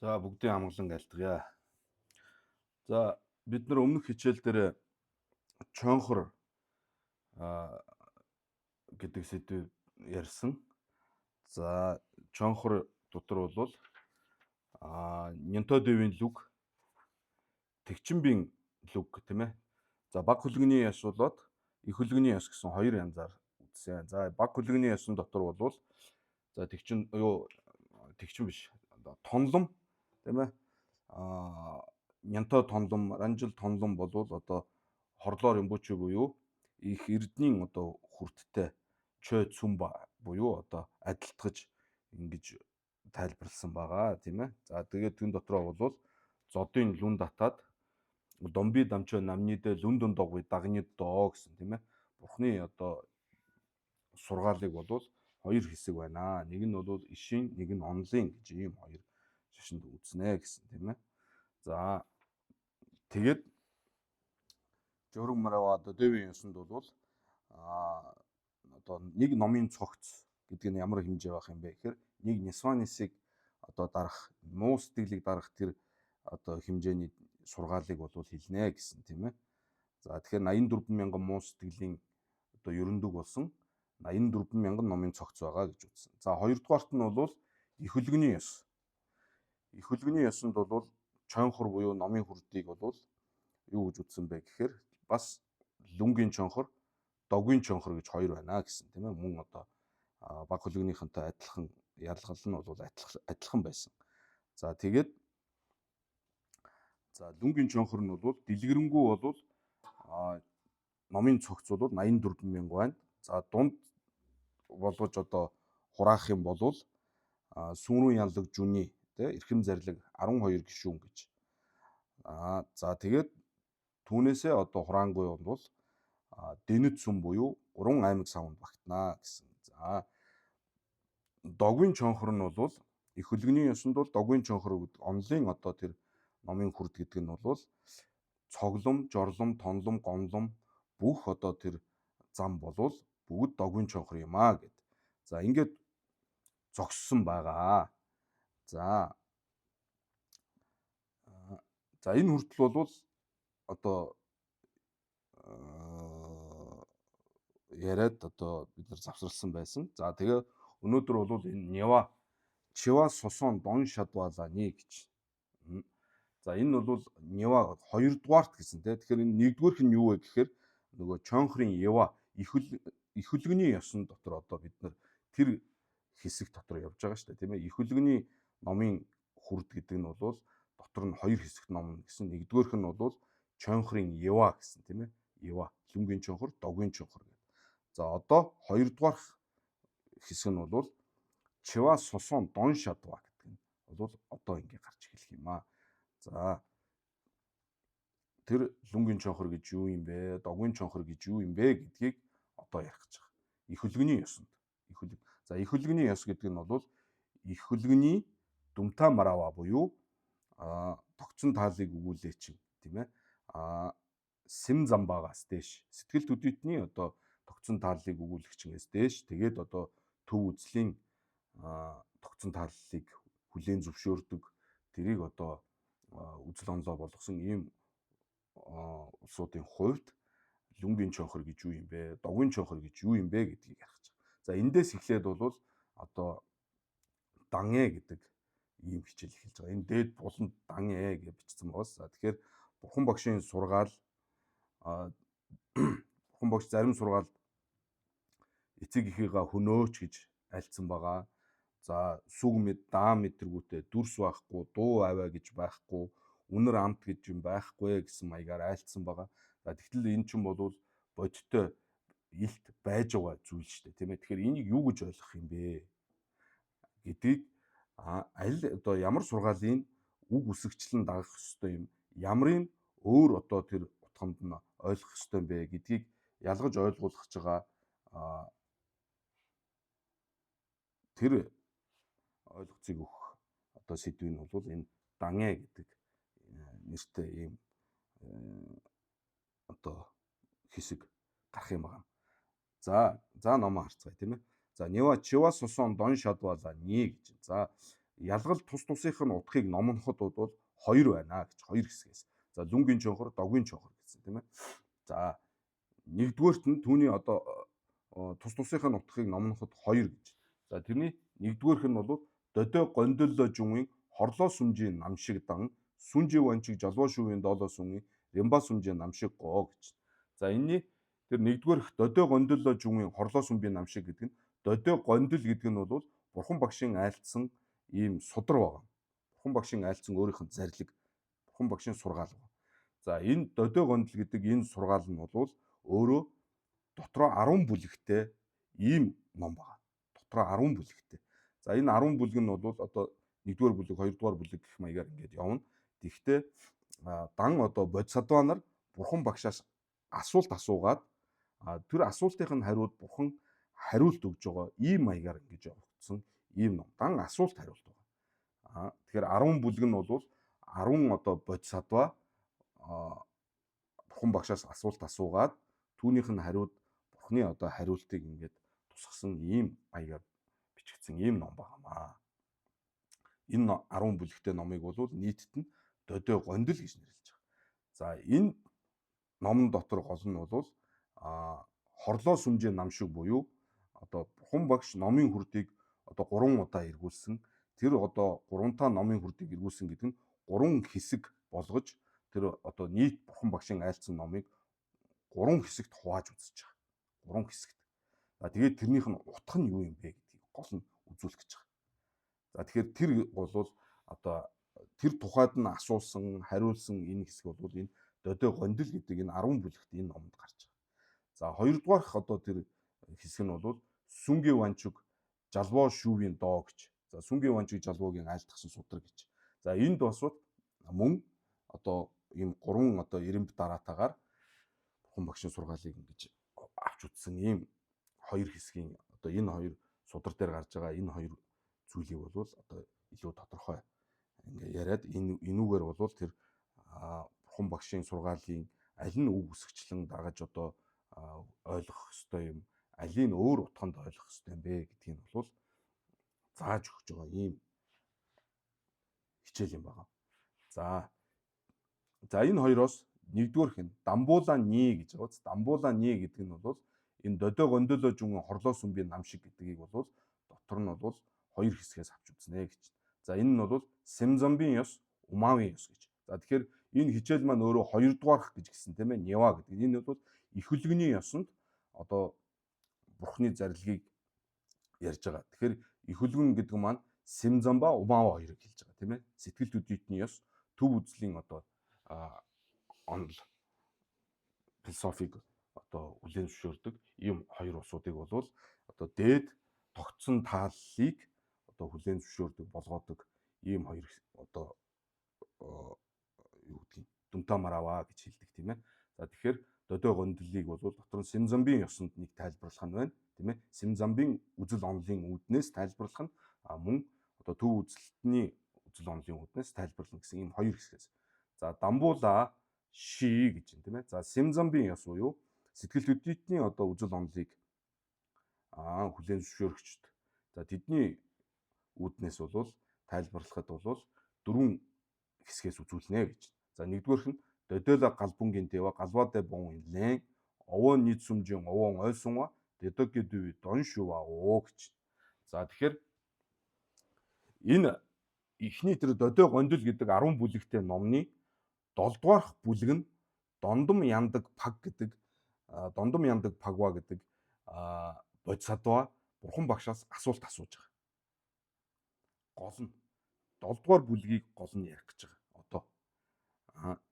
За бүгдийн амгалан айлтгая. За бид нар өмнөх хичээл дээр чонхор гэдэг сэдвийг ярьсан. За чонхор дотор бол Нянтодивийн лүг, Тэгчинбийн лүг тийм ээ. За баг хөлгөний яс болоод их хөлгөний яс гэсэн хоёр янзаар үзсэн. За баг хөлгөний ясын дотор бол за тэгчин биш. Тонлом тийм ээ. Нянто тонлом, ранжил тонлом болвол одоо хорлоор юмбучиг буюу их эрдэнийн одоо хүрттэй чой цүмба буюу одоо адилтгаж ингэж тайлбарлсан байгаа тийм ээ. За тэгээд тэн дотроо бол зодын лүн татаад домби дамчо намнидэ лүндөн доггүй дагнид доо гэсэн тийм ээ. Бурхны одоо сургаалыг бол хоёр хэсэг байна. Нэг нь бол ишийн, нэг нь онлын гэж ийм хоёр шашинд үзнэ гэсэн тийм ээ. За тэгээд журам марава одоо дэвийн ёсонд бол одоо нэг номын цогц гэдэг нь ямар хэмжээ байх юм бэ гэхээр нэг Нисванисыг одоо дарах, муу сэтгэлийг дарах тэр одоо хэмжээний сургаалыг бол хэлнэ гэсэн тийм ээ. За тэгэхээр 84 мянган муу сэтгэлийн одоо ерөндөг болсон 84 мянган номын цогц байгаа гэж үзсэн. За хоёрдугаарт нь бол их хөлгөний ёс. Их хөлгөний ёсонд бол чонхор буюу номын хүрдийг бол юу гэж үзсэн бэ гэхээр бас лүнгийн чонхор, догийн чонхор гэж хоёр байна гэсэн тийм ээ. Мөн одоо баг хөлгөнийхэнтэй адилхан ялгал нь бол адилхан байсан. За тэгээд за лүнгийн чонхор нь бол дэлгэрэнгүй бол номын цогц бол 84 мянга байна. За дунд болгож одоо хураах юм бол сүүрэн ялаг жүний тэ эрхэм зарлиг 12 гишүүн гэж. За тэгээд түүнээсээ одоо хураангүй бол дэнэт сүм буюу 3 аймаг савнд багтана гэсэн. За догийн чонхор нь бол их хөлгөний ёсонд бол догийн чонхор гэдэг онлын одоо тэр номын хүрд гэдэг нь бол цоглом, жорлом, тонлом, гомлом бүх одоо тэр зам болвол бүгд догийн чонхор юм гэд. За ингээд зогссон байгаа. За энэ хүртэл бол одоо яриад одоо бид нар завсарласан байсан. За тэгээ өнөөдөр бол энэ Нева Чива Сосон Дон Шадваланы гэж. За энэ бол Нева хоёрдугаарт гэсэн тийм. Тэгэхээр энэ нэгдүгээрх нь юу вэ гэхээр нөгөө чонхрын Ева их хөлгөний ёсон дотор одоо бид нар тэр хэсэг дотор явж байгаа шүү дээ тийм ээ. Их хөлгөний номын хүрд гэдэг нь бол дотор нь хоёр хэсэгт ном гэсэн. Нэгдүгээрх нь бол чонхрын Ева гэсэн тийм ээ. Ева лүнгийн чонхор, догийн чонхор гэдэг. За одоо хоёрдугаарх хэсэг нь бол Чива Сосон Дон Шадва гэдэг нь бол одоо ингэ гарч эхэлх юм аа. За тэр лүнгийн чонхор гэж юу юм бэ? Догийн чонхор гэж юу юм бэ гэдгийг одоо ярих гэж байгаа. Их хөлгөний ёсонд. За их хөлгөний ёс гэдэг нь бол их хөлгөний дүмта марава буюу тогтсон тааллыг өгүүлээ чинь тийм ээ. Сэм замбагаас дээш сэтгэл төдийдний одоо тогтсон тааллыг өгүүлэгчнээс дээш тэгээд одоо төв үзлийн тогтсон тааллыг хүлээн зөвшөөрдөг тэрийг одоо үзэл онлоо болгосон ийм улсуудын хувьд лүнгийн чонхор гэж юу юм бэ? Догийн чонхор гэж юу юм бэ гэдгийг ярих гэж байна. За эндээс эхлээд бол одоо данэ гэдэг ийм хичээл эхэлж байгаа. Энэ дээд буланд данэ гэж бичсэн байгаас. За тэгэхээр бурхан багшийн сургаал бурхан багш зарим сургаал эцэг эхийгээ хөнөөч гэж альцсан байгаа. За сүг мэд даам мэтэргүүтээ дүрс байхгүй, дуу аваа гэж байхгүй, үнэр амт гэж юм байхгүй гэсэн маягаар айлцсан байгаа. За тэгтэл энэ ч юм бол бодиттой илт байж байгаа зүйл шүү дээ тийм ээ. Тэгэхээр энийг юу гэж ойлгох юм бэ гэдгийг аль одоо ямар сургаалын үг үсгчлэн дагах ёстой юм, ямрын өөр одоо тэр утгамд нь ойлгох ёстой юм бэ гэдгийг ялгаж ойлгуулах гэж байгаа тэр ойлгоцыг өгөх одоо сэдвийн бол энэ данэ гэдэг нэртэй ийм одоо хэсэг гарах юм байна. За номоо харцгаая тийм ээ. За Нева Чива Сосон Дон Шадваланы гэж. За ялгал тус тусынх нь утгыг номноход бол хоёр байна гэж хоёр хэсгээс. За лүнгийн чонхор, догийн чонхор гэсэн тийм ээ. За нэгдүгээрт нь түүний одоо тус тусынх нь утгыг номноход хоёр гэж. За тэрний нэгдүгээрх нь бол додой гондолло жумын хорлоо сүмжийн намшигдан сүнжи ванчиг жолоо шүүгийн доолоо сүмийн ремба сүмжийн намшиг гоо гэж. За энэний тэр нэгдүгээрх додой гондолло жумын хорлоо сүмжийн намшиг гэдэг нь додой гондол гэдэг нь бол бурхан багшийн айлтсан ийм судар байгаа. Бурхан багшийн айлтсан өөрийнх нь зарлиг, бурхан багшийн сургаал байна. За энэ додой гондол гэдэг энэ сургаал нь бол өөрөө дотроо 10 бүлэгтэй ийм ном байна. Дотроо 10 бүлэгтэй. За энэ 10 бүлэг нь бол одоо 1-р бүлэг, 2-р бүлэг гэх маягаар ингээд явна. Тэгэхдээ дан одоо бодисодваа нар бурхан багшаас асуулт асуугаад тэр асуултын хариуд бурхан хариулт өгж байгаа ийм маягаар ингэж явагдсан ийм ном. Дан асуулт хариулт байгаа. Тэгэхээр 10 бүлэг нь бол 10 одоо бодисодваа бурхан багшаас асуулт асуугаад түүнийх нь хариуд бурханы одоо хариултыг ингээд тусгасан ийм маягаар бичигдсэн ийм ном байна. Энэ 10 бүлэгтэй номыг бол нийтэд нь додой гондол гэж нэрлэж байгаа. За энэ номон дотор гол нь бол хорлоо сүмжийн намшиг буюу одоо бурхан багш номын хүрдийг одоо 3 удаа эргүүлсэн. Тэр одоо 3 та номын хүрдийг эргүүлсэн гэдэг нь 3 хэсэг болгож тэр одоо нийт бурхан багшийн айлцсан номыг 3 хэсэгт хувааж үзэж байгаа. 3 хэсэгт. За тэгээд тэрнийх нь утга нь юу юм бэ гэдгийг гол нь үзүүлэх гэж байгаа. За тэгэхээр тэр бол одоо тэр тухайд нь асуусан, хариулсан энэ хэсэг бол энэ додой гондол гэдэг энэ 10 бүлэгт энэ номонд гарч байгаа. За хоёрдугаарх одоо тэр хэсэг нь бол сүнгийн ванчуг жалбоо шүүвийн доо гэж. За сүнгийн ванчуг жалбоогийн айлтгсан судар гэж. За энд бас мөн одоо ийм 3 одоо ирэмб дараатаагаар бурхан багшийн сургаалыг ингэж авч утсан ийм хоёр хэсгийн одоо энэ хоёр судар дээр гарч байгаа энэ хоёр зүйлийг бол одоо илүү тодорхой ингээ яриад энүүгээр бол тэр бурхан багшийн сургаалын аль нь үг үсгчлэн дагаж одоо ойлгох ёстой юм, алийг өөр утганд ойлгох ёстой юм бэ гэдгийг нь бол зааж өгч байгаа ийм хичээл юм байна. За энэ хоёроос нэгдүгээрх нь дамбуула ни гэж байгаа. Дамбуула ни гэдэг нь бол энэ додой гондолло жумын хорлоо сүмбийн намшиг гэдгийг бол дотор нь бол хоёр хэсгээс авч үзнэ гэж. За энэ нь бол Сэмзамбын ёс, Умавын ёс гэж. За тэгэхээр энэ хичээл маань өөрөө хоёрдугаарх гэж гисэн тийм ээ, Нева гэдэг. Энэ бол их хөлгөний ёсонд одоо бурхны зарилгийг ярьж байгаа. Тэгэхээр их хөлгөн гэдэг маань Сэмзамба, Умава хоёрыг хэлж байгаа тийм ээ. Сэтгэл төдийдний ёс, төв үзлийн одоо онол философиг одоо хүлээн зөвшөөрдөг ийм хоёр усуудыг бол одоо дээд тогтсон тааллыг одоо хүлээн зөвшөөрдөг болгодог ийм хоёр одоо юу гэдгийг дүмтэ мараваа гэж хэлдэг тийм ээ. За тэгэхээр додой гондлыг бол дотор нь Сэмзамбын ёсонд нэг тайлбарлах нь байна тийм ээ. Сэмзамбын үзэл онолын үүднээс тайлбарлах нь мөн одоо төв үзэлтний үзэл онолын үүднээс тайлбарлана гэсэн ийм хоёр хэсгээс. За дамбуула ши гэж юм тийм ээ. За Сэмзамбын ёс буюу сэтгэл хөдлөлтний одоо үзэл онолыг хүлээн зөвшөөрөгчд. За тэдний үүднээс бол тайлбарлахад бол дөрвөн хэсгээс үзүүлнэ гэж. За нэгдүгээрх нь додойла галбунгийн дэва галваадэ бон лэн овон нийт сүмжийн овон ойсонва дэдоги дүү дон шува оо гэж. За тэгэхээр энэ эхний тэр додой гондол гэдэг 10 бүлэгтэй номны 7 дугаарх бүлэг нь дондом яндаг паг гэдэг дондом яндаг пагва гэдэг бодисодваа бурхан багшаас асуулт асууж байгаа. Гол нь 7 дугаар бүлгийг гол нь ярих гэж байгаа. Одоо.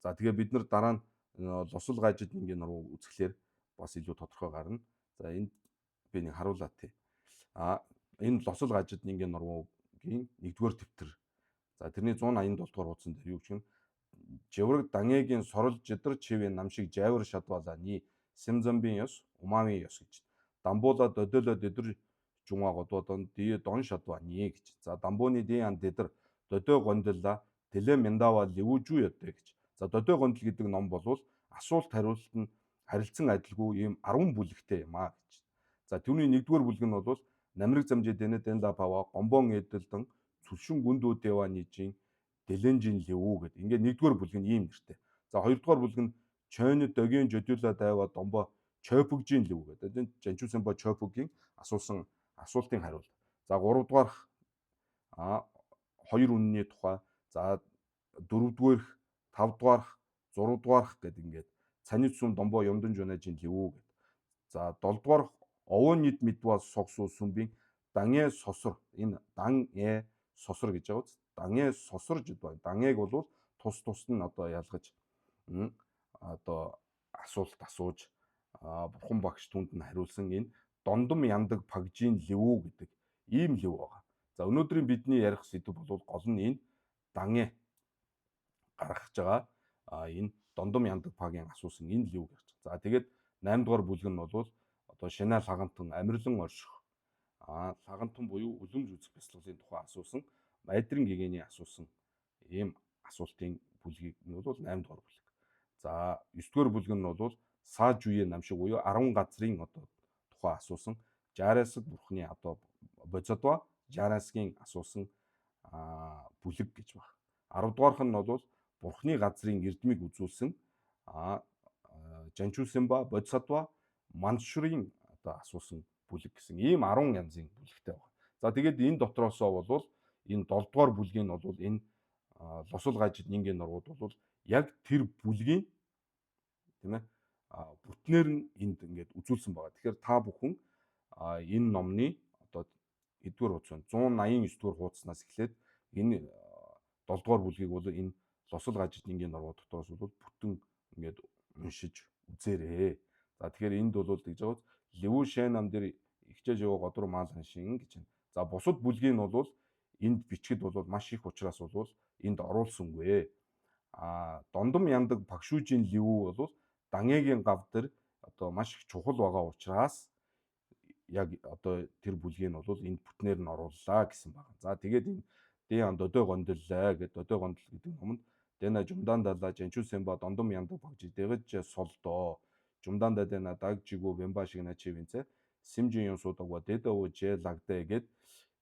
За тэгээ бид нар дараа нь лосол гажид ингийн руу үзэхлээр бас илүү тодорхой гарна. За энд би нэг харуулаа тий. Энэ лосол гажид ингийн нуруугийн 1-р дэвтэр. За тэрний 187 дугаар хуудсан дээр юу гэх юм? Жеврэг дангийн сорол жидар чивийн намшиг жавар шадвалааны Сэмзамбын ёс, Умавын ёс гэж. Дамбуула додоло дэдэр жунга гододон дие дон шадвааны гэж. За дамбууны диан дэдэр додой гондолла тэлэ мяндава ливүжүү ядэ гэж. За додой гондол гэдэг ном бол асуулт хариулт нь харилцан адилгүй ийм 10 бүлэгтэй юм аа гэж. За түүний 1-р бүлэг нь бол намрыг замжид дэнэ дэнда пава гомбон эдэлдэн Цүлшин гүндүү Деванижийн Дэлэнжин Лэвүү гэдэг. Ингээд нэгдүгээр бүлэг нь ийм нэртэй. За хоёрдугаар бүлэг нь Чойны Догийн Жодюла Дайва Домбо Чойпүгжийн Лэвүү гэдэг. Жанчуусан Чойпүгийн асуусан асуултын хариулт. За гуравдугаар хоёр үнний тухай. За дөрөвдүгээрх, тавдугаарх, зургадугаарх гэдэг ингээд Цанитсүм Домбо Юмдан Жунажийн Лэвүү гэдэг. За 7 дугаар овон нийт мэдва согсуу сүмбийн Дангэ сосор. Энэ Дангэ сосор гэж байгаа. Дангэ сосорж байна. Дангэг бол тус нь одоо ялгаж одоо асуулт асууж бурхан багш түнд нь хариулсан энэ Дондом Яндаг Пагжийн Лэвүү гэдэг ийм лэв байгаа. За өнөөдрийн бидний ярих сэдв бол гол нь энэ Дангэ гаргаж байгаа энэ Дондом Яндаг Пагийн асуусан энэ лэв гэж. За тэгээд 8 дугаар бүлэг нь бол одоо Шинэ Лагантан Амирлан орших Лагантан буюу үлэмж үзэх бяцлаглалын тухай асуусан Майдрын гэгэний асуусан ийм асуултын бүлгийг нь бол 8 дугаар бүлэг. За 9 дугаар бүлэг нь бол Сааж үе намшиг буюу 10 газрын одоо тухай асуусан Жарасг бурхны одоо Бодзодва Жарасгийн асуусан бүлэг гэж байна. 10 дугаарх нь бол бурхны газрын эрдмийг үзүүлсэн Жанчусэмба Бодсодва Маншурын одоо асуусан бүлэг гэсэн ийм 10 янзын бүлэгтэй байна. За тэгээд энэ дотроосоо бол энэ 7 дугаар бүлгийн нь бол энэ лосол гажид нингийн нургууд бол яг тэр бүлгийн тийм ээ бүтнээр нь энд ингээд үзүүлсэн байгаа. Тэгэхээр та бүхэн энэ номны одоо эдгээр хуудас 189 дугаар хуудаснаас эхлээд энэ 7 дугаар бүлгийг бол энэ лосол гажид нингийн нургууд дотроос бол бүтэн ингээд уншиж үзээрэй. За тэгэхээр энд бол гэж байгаа Лэвүү Шэн нам дээр ихжээж яваа годор маалхан шин гэж байна. За бусад бүлгийн нь бол энд бичгэд бол маш их учраас бол энд оруулсангүй. Дондом Яндаг Пагшүүжийн Лэвүү бол Дангэгийн гав дээр одоо маш их чухал байгаа учраас яг одоо тэр бүлгийг нь бол энд бүтнээр нь орууллаа гэсэн байна. За тэгээд энэ Дээн Додой гондлаа гэдэг Додой гондол гэдэг номонд Дэна Жумдан далаа Жанчусэмба Дондом Яндаг Пагжи дэгэж солдоо Жумданда Дэна Дагжигүү Бэмба шиг начивэнцэ Симжин Юнсуудагва Дэдэв Жэ лагдэ гэд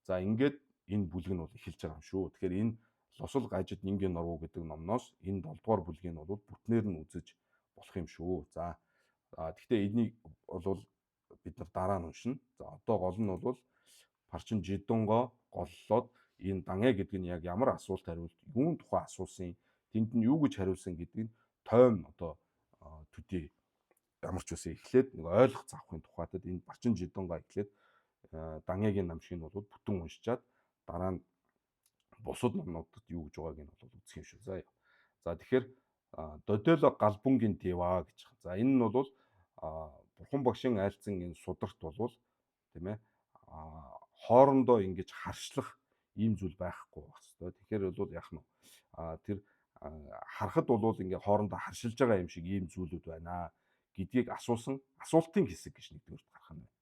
за ингээд энэ бүлэг нь бол эхэлж байгаа юм шүү. Тэгэхээр энэ лосол гажид нингийн нуруу гэдэг номноос энэ 7 дугаар бүлгийг нь бол бүтнээр нь үзэж болох юм шүү. За гэхдээ энийг бол бид нар дараа нь уншина. За одоо гол нь бол Парчин Жидунго голлоод энэ Дангэ гэдэг нь яг ямар асуулт хариулт юун тухай асуусан, тэнд нь юу гэж хариулсан гэдгийг тойм одоо төдий ямар ч үсэн эхлээд нэг ойлгох заахын тухайтад энэ Парчин Жидунго эхлээд Дангэгийн намшиг нь бол бүтэн уншичаад дараа нь бусад номнуудад юу гэж байгааг нь бол үзэх юм шүү. За тэгэхээр Додело Галбунгийн Дева гэж. За энэ нь бол бурхан багшийн айлцсан энэ сударт бол тийм ээ хоорондоо ингэж харшлах ийм зүйл байхгүй байх хэвээр. Тэгэхээр бол яах нь тэр харахад бол ингээ хоорондоо харшилж байгаа юм шиг ийм зүйлүүд байна гэдгийг асуусан асуултын хэсэг гэж нэгдүгээрт гарах нь байна.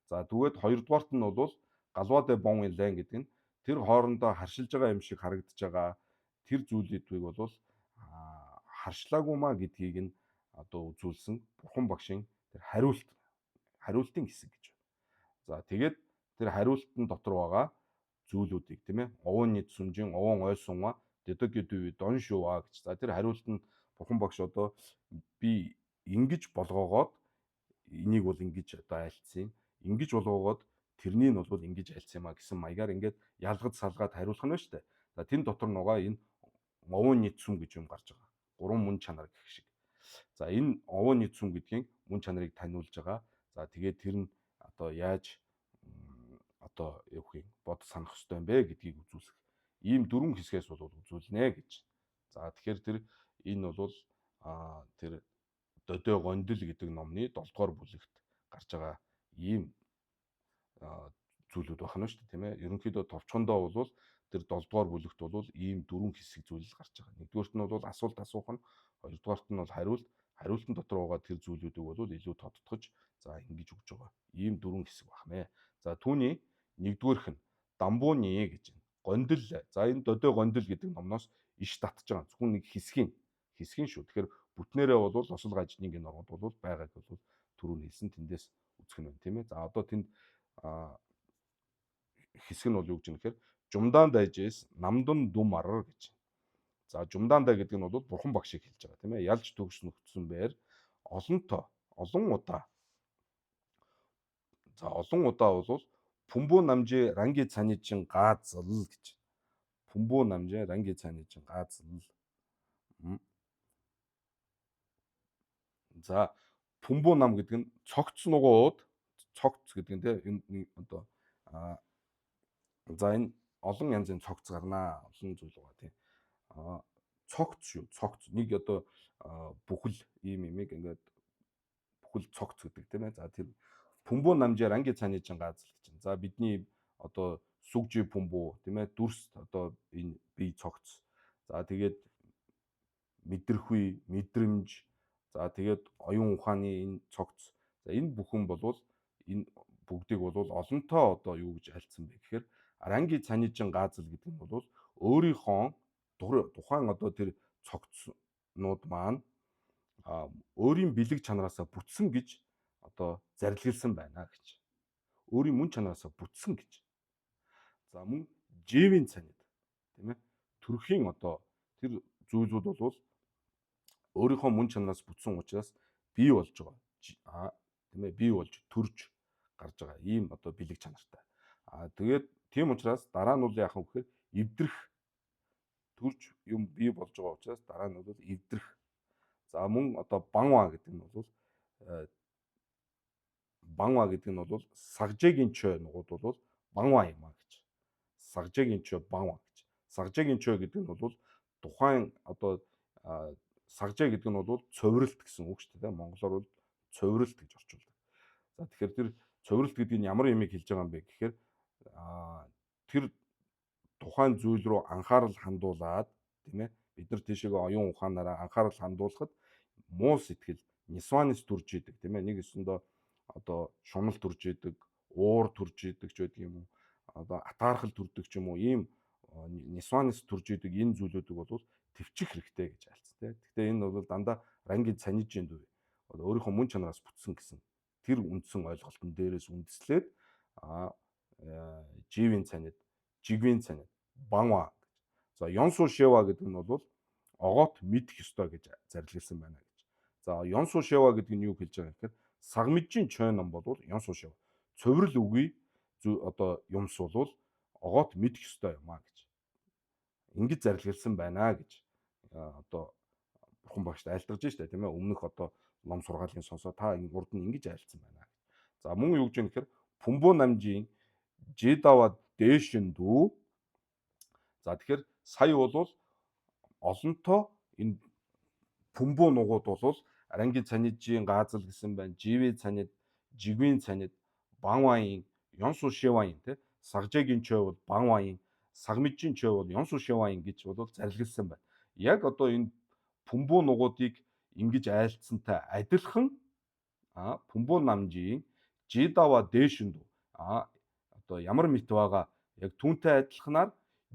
За тэгвэл хоёрдугаарт нь бол Галваде Бон Лэн гэдэг нь тэр хоорондоо харшилж байгаа юм шиг харагдаж байгаа тэр зүйлүүдийг бол харшлаагүй маа гэдгийг нь одоо үзүүлсэн бурхан багшийн тэр хариултын хэсэг гэж байна. За тэгээд тэр хариултын дотор байгаа зүйлүүдийг тийм ээ овон нийт сүмжин овон ойсонва дэдэг гэдэг дон шууа гэж. За тэр хариултанд бурхан багш одоо би ингэж болгоогоод энийг бол ингэж одоо айлцсан. Ингэж болгоогоод тэрнийг нь бол ингэж айлцсан юмаа гэсэн маягаар ингээд ялгаж салгаад хариулах нь ба штэ. За тэн дотор нугаа энэ овон нийт сүм гэж юм гарч байгаа. 3 мөн чанар гэх шиг. За энэ овон нийт сүм гэдгийн мөн чанарыг таниулж байгаа. За тэгээд тэр нь одоо яаж одоо явахыг бод санах ёстой юм бэ гэдгийг үзүүлэх. Ийм 4 хэсгээс бол үзүүлнэ гэж. За тэгэхээр тэр энэ бол тэр Додой гондол гэдэг номны 7 дугаар бүлэгт гарч байгаа ийм зүйлүүд байна шүү дээ тийм ээ. Ерөнхийдөө товчхондоо бол тэр 7 дугаар бүлэгт бол ийм 4 хэсэг зүйл гарч байгаа. Нэгдүгээрт нь бол асуулт асуух нь, хоёрдугаарт нь бол хариултын дотор байгаа тэр зүйлүүдийг бол илүү тодтогч за ингэж өгж байгаа. Ийм 4 хэсэг байна. За түүний нэгдүгээрх нь Дамбууны гэж байна. Гондол. За энэ Додой гондол гэдэг номноос иш татж байгаа. Зөвхөн нэг хэсгийн шүү. Тэгэхээр бүтнээрээ бол лосол гажидны гин оргод бол байгааг бол түрүүн хэлсэн тэндээс үзэх нь байна тийм ээ. За одоо тэнд хэсэг нь бол юу гэж нэхэр жумдаан дайжээс намдан дүм арар гэж. За жумдаан дай гэдэг нь бол бурхан багшийг хэлж байгаа тийм ээ. Ялж төгс нөхцсөн байр олон удаа. За олон удаа бол пүмбүү намжээ ранги цаничин гаазл гэж. Пүмбүү намжээ ранги цаничин гаазл. За пүмбүү нам гэдэг нь цогц нугууд, цогц гэдэг нь тийм одоо за энэ олон янзын цогц гарнаа. Олон зүйл байгаа тийм. Цогц шүү. Цогц нэг одоо бүхэл ийм имийг ингээд бүхэл цогц гэдэг тийм ээ. За тэр пүмбүү намжаар анги цааны чин гаазл гэж. За бидний одоо сүгжи пүмбүү тийм ээ. Дүрс одоо энэ бие цогц. За тэгээд мэдрэхүй, мэдрэмж. За тэгээд оюун ухааны энэ цогц. За энэ бүхэн болвол энэ бүгдийг бол олонтоо одоо юу гэж альцсан бэ гэхээр ранги цааны чин гаазл гэдэг нь бол өөрийнхөө тухайн одоо тэр цогцнууд маань өөрийн бэлэг чанараасаа бүтсэн гэж одоо зарилгэлсан байна гэж. Өөрийн мөн чанараасаа бүтсэн гэж. За мөн живийн цанид тийм ээ. Төрхийн одоо тэр зүйлүүд бол өөрийнхөө мөн чанараас бүтсэн учраас бий болж байгаа. Тийм ээ, бий болж төрж гарч байгаа. Ийм одоо бэлэг чанартай. Тэгээд тийм учраас дараа нь бол яах вэ гэхээр эвдрэх төрж юм бий болж байгаа учраас дараа нь бол эвдрэх. За мөн одоо банва гэдэг нь бол сагжээгийн чой нугууд бол банва юм а гэж. Сагжээгийн чой банва гэж. Сагжээгийн чой гэдэг нь бол тухайн одоо сагжээ гэдэг нь бол цовралт гэсэн үг шүү дээ. Монголоор бол цовралт гэж орчуулдаг. За тэгэхээр тэр цовралт гэдэг нь ямар юмыг хэлж байгаа юм бэ гэхээр тэр тухайн зүйл рүү анхаарал хандуулад тийм ээ бид нар тийшээгээ оюун ухаанаараа анхаарал хандуулахад муу сэтгэл нисванис төрж идэг тийм ээ нэг өсөндөө одоо шунал төрж идэг уур төрж идэг ч байдаг юм уу одоо атаархал төрдөг ч юм уу ийм нисванис төрж идэг энэ зүйлүүдийг бол төвчих хэрэгтэй гэж альц тийм. Гэхдээ энэ бол дандаа ранги цанижийн дүр өөрийнхөө мөн чанараас бүтсэн гэсэн тэр үндсэн ойлголтын дээрээс үндэслээд живийн цанид жигвийн цанид банва гэж. За ёнсу шева гэдэг нь бол огоот мэдэх ёстой гэж зарилгэлсан байна гэж. За ёнсу шева гэдэг нь юу хэлж байгаа гэхээр сагмижийн чой ном бол ёнсу шева. Цоврал үгүй одоо юмс бол огоот мэдэх ёстой юм а гэж. Ингэж зарилгэлсан байна гэж одоо бурхан багшд айлтгаж штэ тийм ээ өмнөх одоо ном сургаалын сонсоо та урд нь ингэж айлцсан байна. За мөн юу гэж юм гэхээр пүмбүү намжийн жидава дэшин дүү. За тэгэхээр сая бол олонтоо энэ пүмбүү нугууд бол ранги цанижийн гаазл гэсэн байна. Живи цанид, жигвийн цанид, банваин, ёнсу шеваин те сагжээгийн чой бол банваин, сагмижийн чой бол ёнсу шеваин гэж бол зарилгэлсан байна. Яг одоо энэ пүмбүү нугуудыг ингэж айлцсантай адилхан пүмбүү намжийн жидава дэшинд одоо ямар мэт байгаа яг түүнтэй адилханаар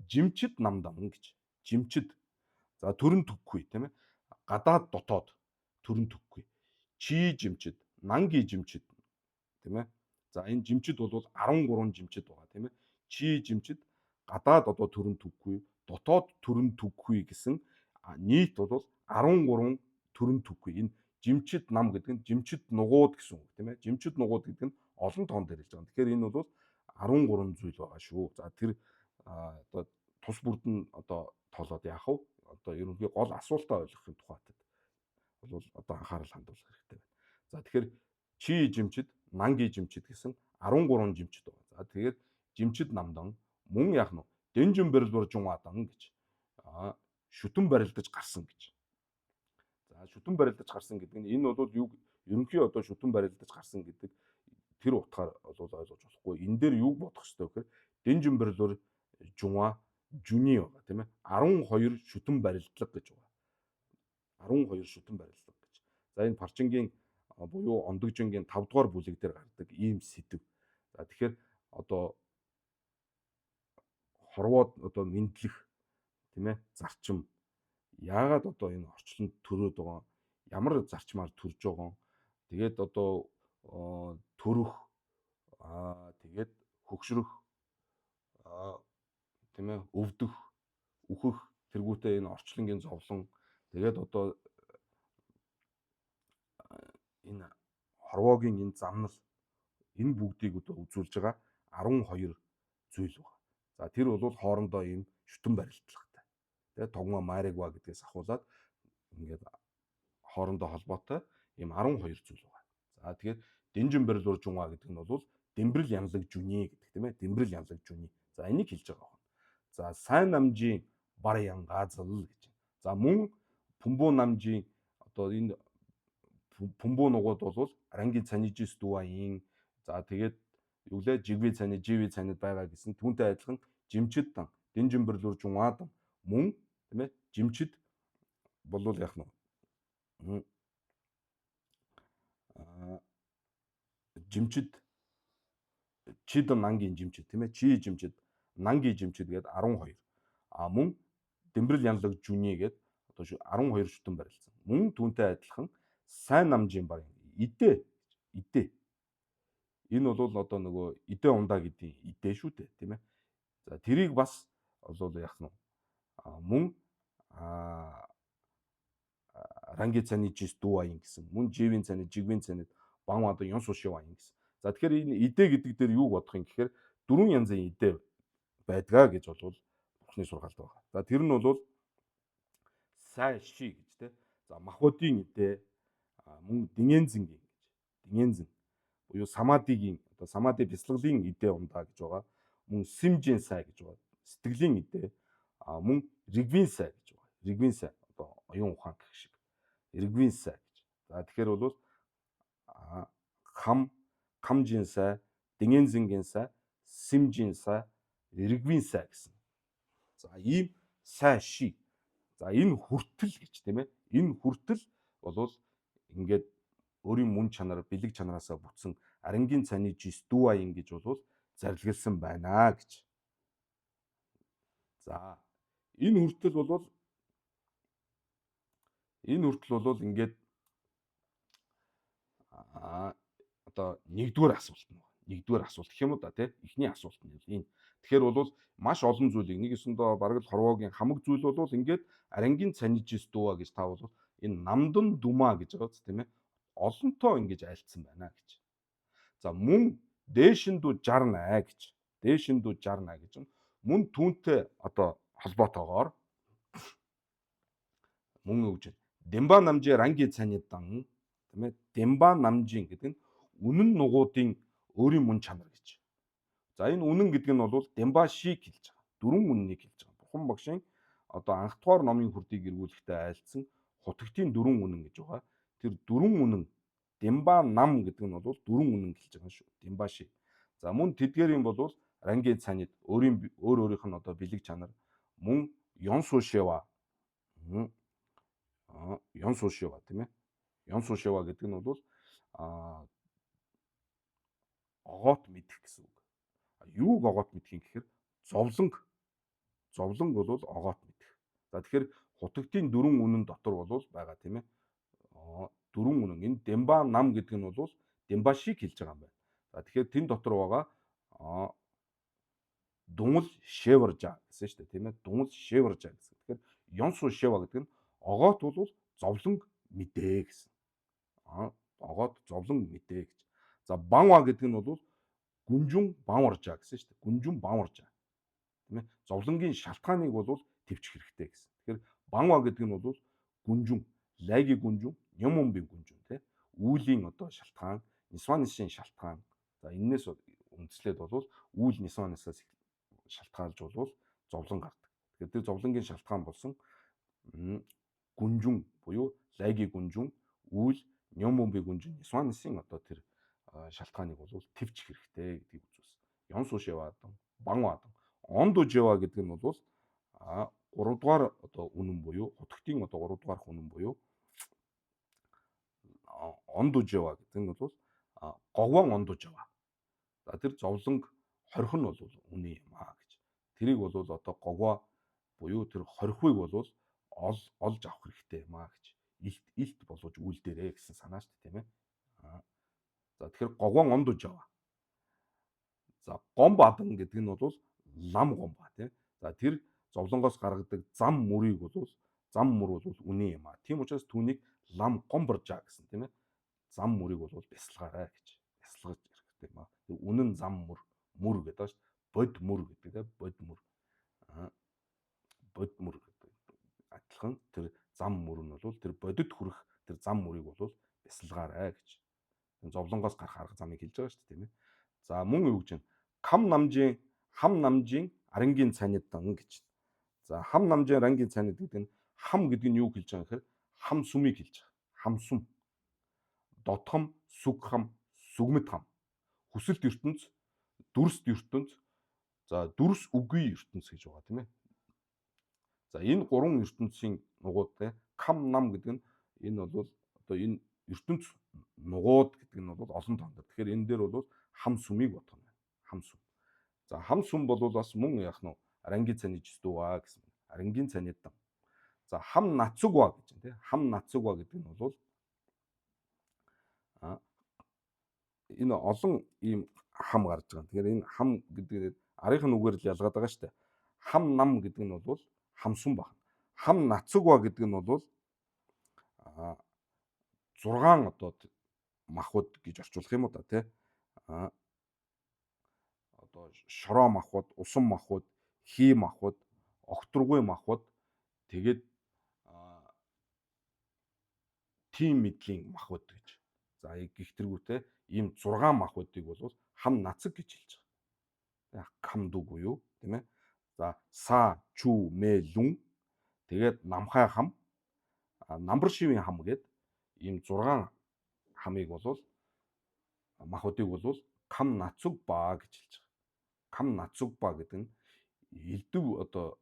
жимчид намдан гэж. Жимчид. За төрөн төггүй тийм ээ. Гадаад дотоод төрөн төггүй. Чи жимчид, нанги жимчид тийм ээ. За энэ жимчид бол 13 жимчид байгаа тийм ээ. Чи жимчид, гадаад одоо төрөн төггүй, дотоод төрөн төггүй гэсэн нийт бол 13 төрөн төггүй. Энэ жимчид нам гэдэг нь жимчид нугууд гэсэн үг тийм ээ. Жимчид нугууд гэдэг нь олон тоон дээр хэлж байгаа. Тэгэхээр энэ бол 13 зүйл байгаа шүү. За тэр одоо тус бүрд нь одоо тоолоод яах вэ? Одоо ерөнхий гол асуултаа ойлгохын тухайтад бол одоо анхаарал хандуулах хэрэгтэй байна. За тэгэхээр чи жимчид, нанги жимчид гэсэн 13 жимчид байгаа. За тэгээд жимчид намдан мөн яах нь дэнжин барилбар жумадан гэж шүтэн барилдаж гарсан гэж. За шүтэн барилдаж гарсан гэдэг нь энэ бол юу ерөнхий одоо шүтэн барилдаж гарсан гэдэг тэр утгаар бол ойлгож болохгүй. Энэ дээр юу бодох ёстой вэ гэхээр дэнжин барилбар жума жүний байгаа тийм ээ 12 шүтэн барилдлага гэж байгаа. 12 шүтэн барилдлага гэж. За энэ парчингийн буюу ондогжингийн 5 дугаар бүлэг дээр гардаг ийм сэдв. За тэгэхээр одоо хорвоод одоо мэдлэх тийм ээ зарчим яагаад одоо энэ орчлонд төрөөд байгаа ямар зарчмаар төрж байгаа. Тэгээд одоо төрөх тэгээд хөгшрөх тийм ээ өвдөх, үхэх тэргүүтээ энэ орчлонгийн зовлон тэгээд одоо энэ хорвоогийн энэ замнал энэ бүгдийг одоо үзүүлж байгаа 12 зүйл байна. За тэр бол хоорондоо ийм шүтэн барилтлагатай. Тэгээд тогмоо Маригва гэдгээс ахуулаад ингээд хоорондоо холбоотой ийм 12 зүйл байна. За тэгээд Дэнжин Бэрлүр Жунга гэдэг нь бол Дэмбэрэл Янлаг Жүний гэдэг тийм ээ. Дэмбэрэл Янлаг Жүний. За энийг хэлж байгаа байна. За сайн намжийн бар янгазл гэж. За мөн Пумбу намжийн одоо энэ Пумбу нугууд бол Ранги Цанижис Дуаин. За тэгээд юу лээ Жигви цаны Живи цанид байгаа гэсэн түүнтэй адилхан Жимчид дан Дэнжин Бэрлүр Жунга дан мөн тийм ээ Жимчид болвол яах нь жимчид чид нангийн жимчид тийм ээ чи жимчид нангийн жимчид гээд 12 мөн Дэмбэрэл Янлаг Жүний гээд одоо 12 шүтэн барилсан. Мөн түүнтэй адилхан сайн намжийн баг идэ энэ бол одоо нөгөө идэ ундаа гэдэг идэ шүү дээ тийм ээ. За тэрийг бас бол яах нь мөн Ранги цаны жис дуаин гэсэн мөн живийн цаны жигвийн цанид бан одоо ён сушиваин гэсэн. За тэгэхээр энэ идэ гэдэг дээр юу бодох юм гэхээр 4 янзын идэ байдгаа гэж бол Бурхны сургаалт байгаа. За тэр нь бол сайн ши гэж те. За махбодийн идэ мөн динэнзэнгийн гэж. Динэнзэн буюу самадигийн одоо самади бяцлаглалын идэ ундаа гэж байгаа. Мөн симжин сай гэж байгаа. Сэтгэлийн идэ мөн ригвин сай гэж байгаа. Ригвин сай одоо оюун ухаан гэх шиг. Ригвин сай гэж. За тэгэхээр бол камжин сай, динэнзэнгийн сай, симжин сай, ригвин сай гэсэн. За ийм сай ши. За энэ хүртэл гэж тийм ээ. Энэ хүртэл бол ингээд өөрийн мөн чанар, бэлэг чанараасаа бүтсэн Арангийн цаны жис дуаин гэж бол зарилгалсан байна гэж. За энэ хүртэл бол ингээд одоо нэгдүгээр асуулт нь. Нэгдүгээр асуулт гэх юм уу да тий. Эхний асуулт нь энэ. Тэгэхээр бол маш олон зүйлийг нэг өсөндөө бараг л хорвоогийн хамаг зүйл бол ингээд Арангийн цанижис дууа гэж та бол энэ намдан дума гэж байгаа тийм ээ. Олонтоо ингэж айлцсан байна гэж. За мөн дээшинду 68 гэж. Дээшинду 68 гэж нь мөн түүнтэй одоо холбоотойгоор мөн өгж байна. Демба намжи ранги цанидан тийм ээ. Демба намжин гэдэг нь үнэн нугуудын өөрийн мөн чанар гэж. За энэ үнэн гэдэг нь бол демба шик хэлж байгаа. Дөрвөн үннийг хэлж байгаа. Бурхан багшийн одоо анх дугаар номын хүрдийг эргүүлэхдээ айлцсан хутагтын дөрвөн үнэн гэж байгаа. Тэр дөрвөн үнэн демба нам гэдэг нь бол дөрвөн үнэн хэлж байгаа шүү. Демба шик. За мөн тэдгээрийн бол рангийн цанид өөрийнх нь одоо бэлэг чанар мөн ён сушева тийм ээ. Ён сушева гэдэг нь бол огоот мэдэх гэсэн үг. Юуг огоот мэдэх юм гэхээр зовлонг бол огоот мэдэх. За тэгэхээр хутагтын дөрвөн үнэн дотор бол байгаа тийм ээ. Дөрвөн үнэн энэ демба нам гэдэг нь бол демба шик хэлж байгаа юм байна. За тэгэхээр тэн дотор байгаа дунгал шеваржа гэсэн шүү дээ тийм ээ. Дунгал шеваржа гэсэн. Тэгэхээр ёнсу шева гэдэг нь огоот бол зовлонг мэдээ гэсэн. Огоот зовлон мэдээ гэж. За банва гэдэг нь бол гүнжүн банваржаа гэсэн шүү дээ. Гүнжүн банваржаа. Тийм ээ. Зовлонгийн шалтгааныг бол төвчих хэрэгтэй гэсэн. Тэгэхээр банва гэдэг нь бол гүнжүн, лайги гүнжүн, нямомбын гүнжүн тийм үүлийн одоо шалтгаан, нисванисийн шалтгаан. За энэс үндслээд бол үүл нисванисаас шалтгаалж бол зовлон гардаг. Тэгэхээр тэр зовлонгийн шалтгаан болсон гүнжүн буюу лайги гүнжүн, үүл, нямомбын гүнжүн, нисванисын одоо тэр шалтгааныг бол төвчих хэрэгтэй гэдгийг үзүүлсэн. Ёнсушевадан, банвадан, ондужева гэдэг нь бол 3 дугаар одоо үнэн буюу хутагтын одоо 3 дугаар үнэн буюу ондужева гэдэг нь бол гован ондужева. За тэр зовлонг хорих нь бол үнэн юм гэж. Тэрийг бол одоо говаа буюу тэр хорихыг бол олж авах хэрэгтэй юм гэж. Илт болгож үйлдээрээ гэсэн санаа шүү дээ тийм ээ. За тэгэхээр гован ондужева. За гомбадан гэдэг нь бол лам гомба тийм. За тэр зовлонгоос гаргадаг зам мөрийг бол зам мөр бол үнэн юм а. Тийм учраас түүнийг лам гомборжаа гэсэн тийм ээ. Зам мөрийг бол бясалгаарай гэж. Бясалгаж хэрэгтэй юм а. Үнэн зам мөр гэдэг шүү. Бод мөр гэдэг тийм бод мөр. Бод мөр гэдэг адилхан тэр зам мөр нь бол тэр бодит хүрэх тэр зам мөрийг бол бясалгаарай гэж. Зовлонгоос гарах арга замыг хэлж байгаа шүү дээ тийм ээ. За мөн юу гэж байна? Хам намжийн арангийн цанидан гэж. За хам намжийн арангийн цанид гэдэг нь хам гэдэг нь юу хэлж байгаа гэхээр хам сүмийг хэлж байгаа. Хам сүм. Дотхом, сүг хам, сүгмэд хам. Хүсэлт ертөнц, дүрст ертөнц, за дүрс үгүй ертөнц гэж байгаа тийм ээ. За энэ гурван ертөнцийн нугууд те кам нам гэдэг нь энэ бол одоо энэ ертөнц нугууд гэдэг нь бол олон тоонд. Тэгэхээр энэ дээр бол хам сүмийг бодох юм байна. Хам сүм. За хам сүм бол бас мөн яах нь арангийн цаны жистүүа гэсэн. Арангийн цаны дан. За хам нацугва гэж байна те. Хам нацугва гэдэг нь бол энэ олон ийм хам гарч байгаа. Тэгэхээр энэ хам гэдэг арийнхын үгээр л ялгаад байгаа шүү дээ. Хам нам гэдэг нь бол хам сүм байна. Хам нацугва гэдэг нь бол 6 одоо махбод гэж орчуулах юм уу та тий. Одоо шороо махбод, усан махбод, хий махбод, огторгүй махбод тэгээд тим мэдлийн махбод гэж. За гихтэргүүтэй ийм 6 махбодыг бол хам нацаг гэж хэлж байгаа. Хам дүг буюу тийм ээ. За са, чү, мэ, лүн тэгээд намхай хам, намбар шивийн хам гэдэг ийм 6 хамыг бол махбодыг бол кам нацуг ба гэж хэлж байгаа. Кам нацуг ба гэдэг нь элдв одоо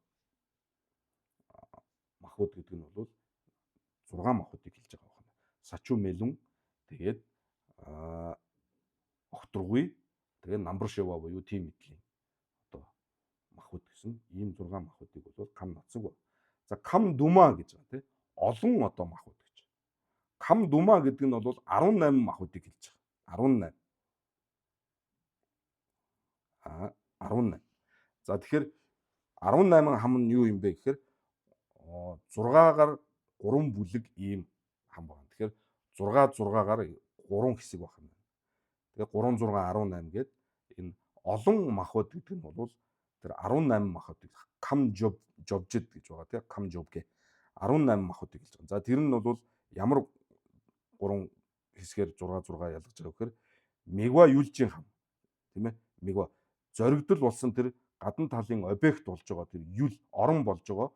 махбод гэдэг нь бол 6 махбодыг хэлж байгаа байна. Сачу мэлүн тэгээд огторгүй тэгээд намбар шива буюу тим мэдлийн одоо махбод гэсэн ийм 6 махбодыг бол кам нацуг ба. За кам дума гэж байгаа тийм олон одоо махбод гэж. Кам дума гэдэг нь бол 18 махбодыг хэлж байгаа. 18. 18. За тэгэхээр 18 хам нь юу юм бэ гэхээр 6-гаар 3 бүлэг ийм хам байна. Тэгэхээр 6-6-гаар 3 хэсэг байх юм байна. Тэгэхээр 3 6 18 гээд энэ олон махбод гэдэг нь бол тэр 18 махбодыг кам жобжид гэж байгаа тийм кам жобгэ 18 махбодыг хэлж байгаа. За тэр нь бол ямар 3 хэсгээр 6 6 ялгаж байгаа гэхээр мегва юлжийн хам тийм ээ. Мегва зоригдол болсон тэр гадна талын объект болж байгаа тэр юл орон болж байгаа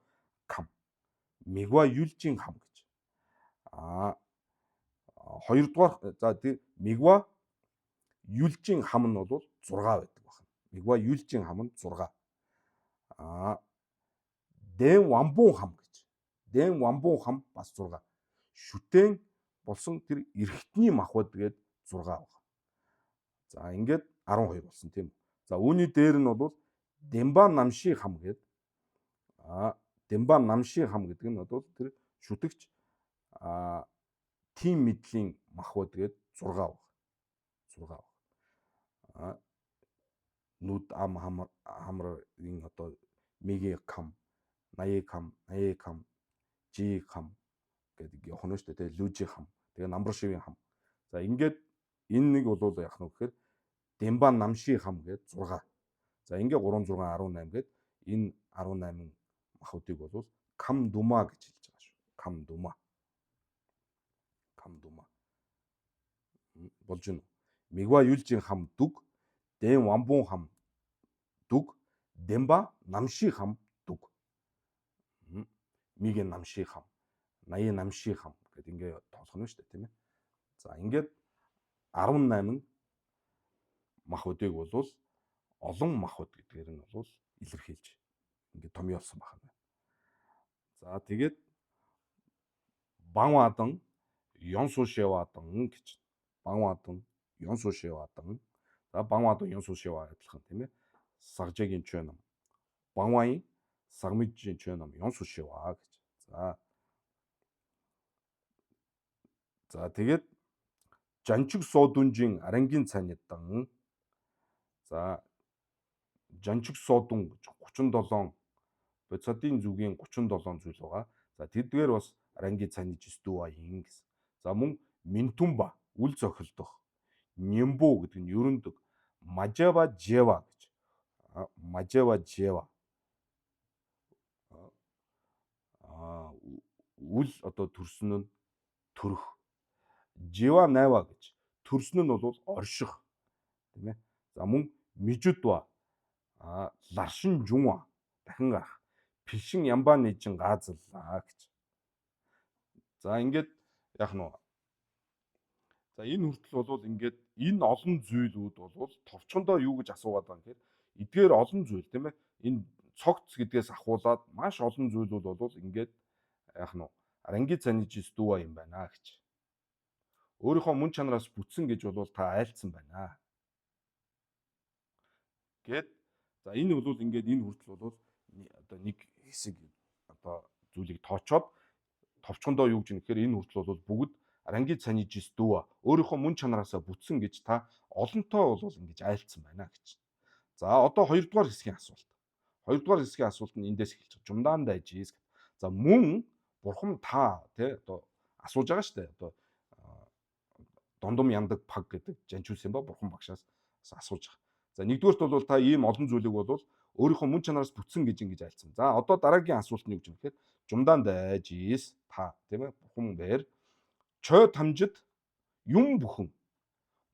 кам. Мегва юлжийн хам гэж. Хоёрдугаар за тэр мегва юлжийн хам нь бол 6 байдаг байна. Мегва юлжийн хам нь 6. Дэн вамбун хам гэж. Дэн вамбун хам бас 6. Шүтэн болсон тэр эрхтний махбод гээд 6 байна. За ингээд 12 болсон тийм үү. За үүний дээр нь бол Демба намши хам гээд Демба намши хам гэдэг нь бол тэр шүтэгч тим мэдлийн махбод гээд 6 байна. 6 байна. Нүд ам хамрын одоо меги кам, наяи кам, жи кам гэдэг явах нь шүү дээ. Лүжи хам. Тэгээ намбар шивийн хам. За ингээд энэ нэг бол яах нь гэхээр Демба намши хам гээд 6. За ингээ 3 6 18 гээд энэ 18 махбодыг бол кам дума гэж хэлж байгаа шүү. Кам дума. Кам дума. Болж байна. Мегва юлжийн хам дүг, Дэн вамбун хам дүг, Демба намши хам дүг. Мигэ намши хам, наяи намши хам гэдэг ингээ тоолох нь шүү дээ тийм ээ. За ингээд 18 махбодыг бол олон махбод гэдгээр нь бол илэрхийлж ингээд томьёолсон байна. За тэгээд Банвадан Ёнсушевадан гэж. Банвадан Ёнсушевадан. За Банвадан Ёнсушева адилхан тийм ээ. Сагжагийн чөнөм. Банваин сагмижийн чөнөм Ёнсушева гэж. За тэгээд Жанчиг суудунжийн арангийн цанидан. За Жанчиг суудун гэж 37 бодисодын зүгийн 37 зүйл байгаа. За тэдгээр бас ранги цаний жистуаин гэсэн. За мөн Минтумба үл цохилдох, Нимбу гэдэг нь ерөндөг, Мажава Жева гэж. Мажава Жева. Үл одоо төрсөн нь төрөх. Жива Найва гэж. Төрсөн нь бол орших. Тийм ээ. За мөн Мижудва Ларшин Жунва дахин гарах. Пишин Ямба нэжин газлаа гэж. За ингээд яах нь вэ? За энэ хүртэл бол ингээд энэ олон зүйлүүд бол товчхондоо юу гэж асуугаад байгаа юм гэхээр эдгээр олон зүйл тийм ээ. Энэ цогц гэдгээс ахуулаад маш олон зүйлүүд бол ингээд яах нь ранги цаний жистуа юм байна гэж. Өөрийнхөө мөн чанараас бүтсэн гэж бол та айлцсан байна. Гэт за энэ бол ингээд энэ хүртэл бол одоо нэг хэсэг одоо зүйлийг тоочоод товчхондоо юу гэж юм гэхээр энэ хүртэл бол бүгд ранги цаний жистуа өөрийнхөө мөн чанараасаа бүтсэн гэж та олонтоо бол ингэж айлцсан байна гэж. За одоо хоёрдугаар хэсгийн асуулт. Хоёрдугаар хэсгийн асуулт нь эндээс эхэлж байгаа. Жумдаан дайжээс. За мөн бурхан та тий одоо асууж байгаа шүү дээ. Одоо дондом яндаг паг гэдэг жанчулсан ба бурхан багшаас асууж байгаа. За нэгдүгээрт бол та ийм олон зүйлийг бол өөрийнхөө мөн чанараас бүтсэн гэж ингэж айлцсан. За одоо дараагийн асуулт нь юу гэж юм гэхээр жумдаан дайжээс та тийм ээ бурхан бэр чой тамжид юм бүхэн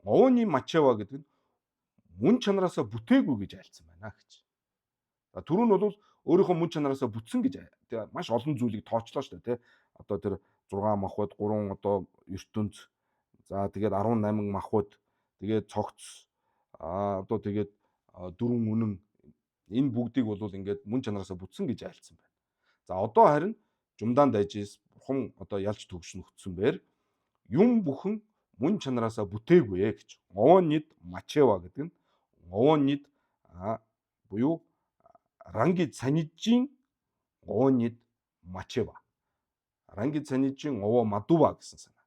овооны мачава гэдэг нь мөн чанараасаа бүтээгүй гэж айлцсан байна гэж. За түрүү нь бол өөрийнхөө мөн чанараасаа бүтсэн гэж маш олон зүйлийг тоочлоо шүү дээ тий. Одоо тэр 6 махбод 3 одоо ертөнц за тэгээд 18 махбод тэгээд цогц одоо тэгээд 4 үнэн энэ бүгдийг бол ингээд мөн чанараасаа бүтсэн гэж айлцсан байна. За одоо харин жумдаан дайжээс бурхан одоо ялж төгшн өгсөн бээр юм бүхэн мөн чанараасаа бүтээгүй гэж. Овоонид мачева гэдэг нь овоонид буюу ранги цанижийн овоонид мачева. Ранги цанижийн овоо мадува гэсэн санаа.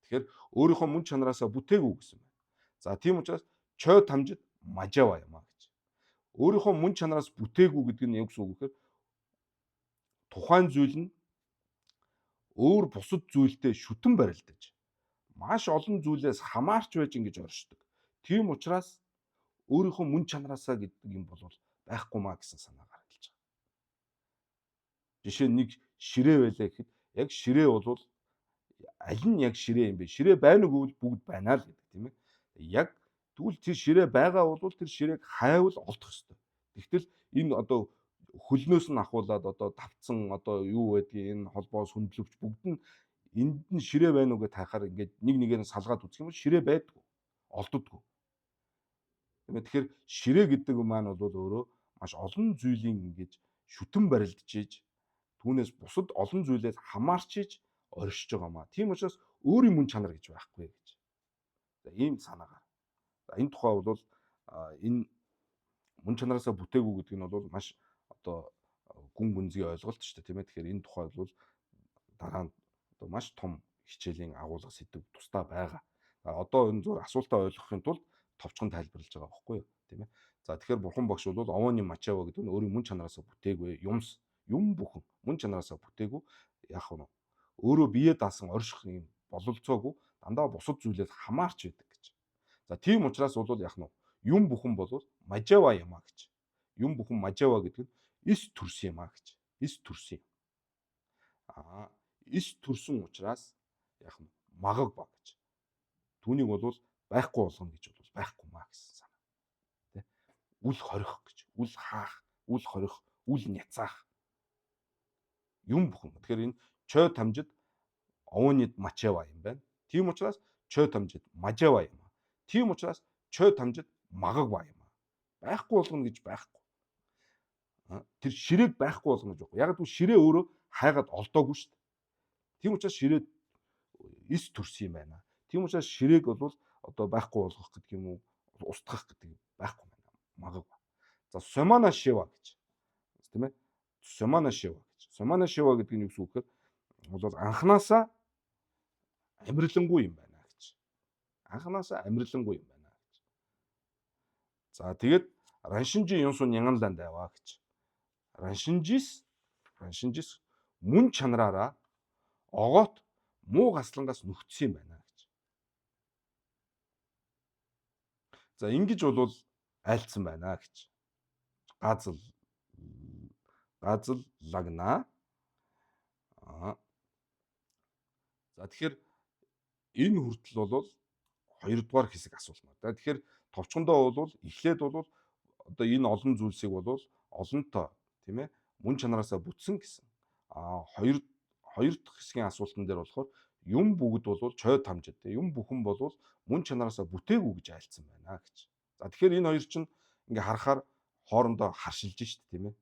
Тэгэхээр өөрийнхөө мөн чанараасаа бүтээгүй гэсэн байна. За тийм учраас чой тамжид мажава юм гэж. Өөрийнхөө мөн чанараас бүтээгүй гэдэг нь юу гэсэн үг вэ гэхээр тухайн зүйл нь өөр бусад зүйлтэй шүтэн барилдаж маш олон зүйлээс хамаарч байж ингэж оршдог. Тийм учраас өөрийнхөө мөн чанараасаа гэдэг юм бол байхгүй маа гэсэн санаа гаргалж байгаа. Жишээ нь нэг ширээ байлаа гэхэд яг ширээ бол аль нь яг ширээ юм бэ? Ширээ байна уу гэвэл бүгд байна л гэдэг тийм ээ. Яг тэгвэл тэр ширээ байгаа бол тэр ширээг хайвал олдох ёстой. Тэгтэл энэ одоо хөлнөөс нь ахуулаад одоо тавцсан одоо юу байдгийг энэ холбоос хөндлөвч бүгд нь энд нь ширээ байна уу гэж тахаар ингээд нэг нэгээр нь салгаад үзэх юм бол ширээ байдгүй. Олддоггүй. Тэгэхээр ширээ гэдэг маань бол өөрөө маш олон зүйлийн ингэж шүтэн барилдж ийж түүнээс бусад олон зүйлээс хамаарч ийж оршиж байгаа маа. Тийм учраас өөрийн мөн чанар гэж байхгүй гэж. За ийм санаагаар. За энэ тухай бол энэ мөн чанараасаа бүтээгүй гэдэг нь бол маш одоо гүн гүнзгий ойлголт шүү дээ тийм ээ. Тэгэхээр энэ тухай бол дараа нь одоо маш том хичээлийн агуулга сэдв тусдаа байгаа. Одоо энэ зүгээр асуултаа ойлгохын тулд товчхон тайлбарлаж байгаа байхгүй юу тийм ээ. За тэгэхээр бурхан багш бол овооны мачава гэдэг нь өөрийн мөн чанараасаа бүтээгүй юм бүхэн мөн чанараасаа бүтээгүй яах вэ? Өөрөө бие даасан орших юм бололцоогүй дандаа бусад зүйлээс хамаарч байдаг гэж. За тийм учраас бол яах нь юм бүхэн бол мажава юм а гэж. Юм бүхэн мажава гэдэг нь эс төрсөн юм а гэж. Эс төрсөн. Эс төрсөн учраас яах нь магаг ба гэж. Түүнийг бол байхгүй болгоно гэж бол байхгүй маа гэсэн санаа. Тэ? Үл хорих гэж. Үл хаах, үл хорих, үл няцаах. Юм бүхэн. Тэгэхээр энэ чой тамжид овоонид мачава юм байна. Тийм учраас чой тамжид мажава юм а. Тийм учраас чой тамжид магаг ба юм а. Байхгүй болгоно гэж байхгүй. Тэр ширээг байхгүй болгоно гэж байхгүй. Яг л ширээ өөрөө хайгаад олдоогүй шүү дээ. Тийм учраас ширээ эс төрсөн юм байна. Тийм учраас ширээг бол одоо байхгүй болгох гэдэг юм уу? Устгах гэдэг байхгүй байна. Магаг ба. За Сомана Шива гэж. Тийм ээ? Сомана Шива гэж. Сомана Шива гэдэг нь юу гэсэн үг вэ? Бол анханасаа амьдралангүй юм байна гэж. Анханасаа амьдралангүй юм байна гэж. За тэгээд раншинжи юнсун нянганлан дайваа гэж. раншинжис мөн чанараараа огоот муу гаслангаас нүхтсэн юм байна гэж. За ингэж бол айлцсан байна гэж. Газал лагнаа. За тэгэхээр энэ хүртэл бол хоёрдугаар хэсэг асуулт байна. Тэгэхээр товчхондоо бол эхлээд бол одоо энэ олон зүйлсийг бол олонтоо тийм ээ мөн чанараасаа бүтсэн гэсэн. Хоёр дахь хэсгийн асуултан дээр болохоор юм бүгд бол чойд хамжид юм бүхэн бол мөн чанараасаа бүтээгүй гэж айлцсан байна гэж. За тэгэхээр энэ хоёр чинь ингээ харахаар хоорондоо харшилж шít тийм ээ.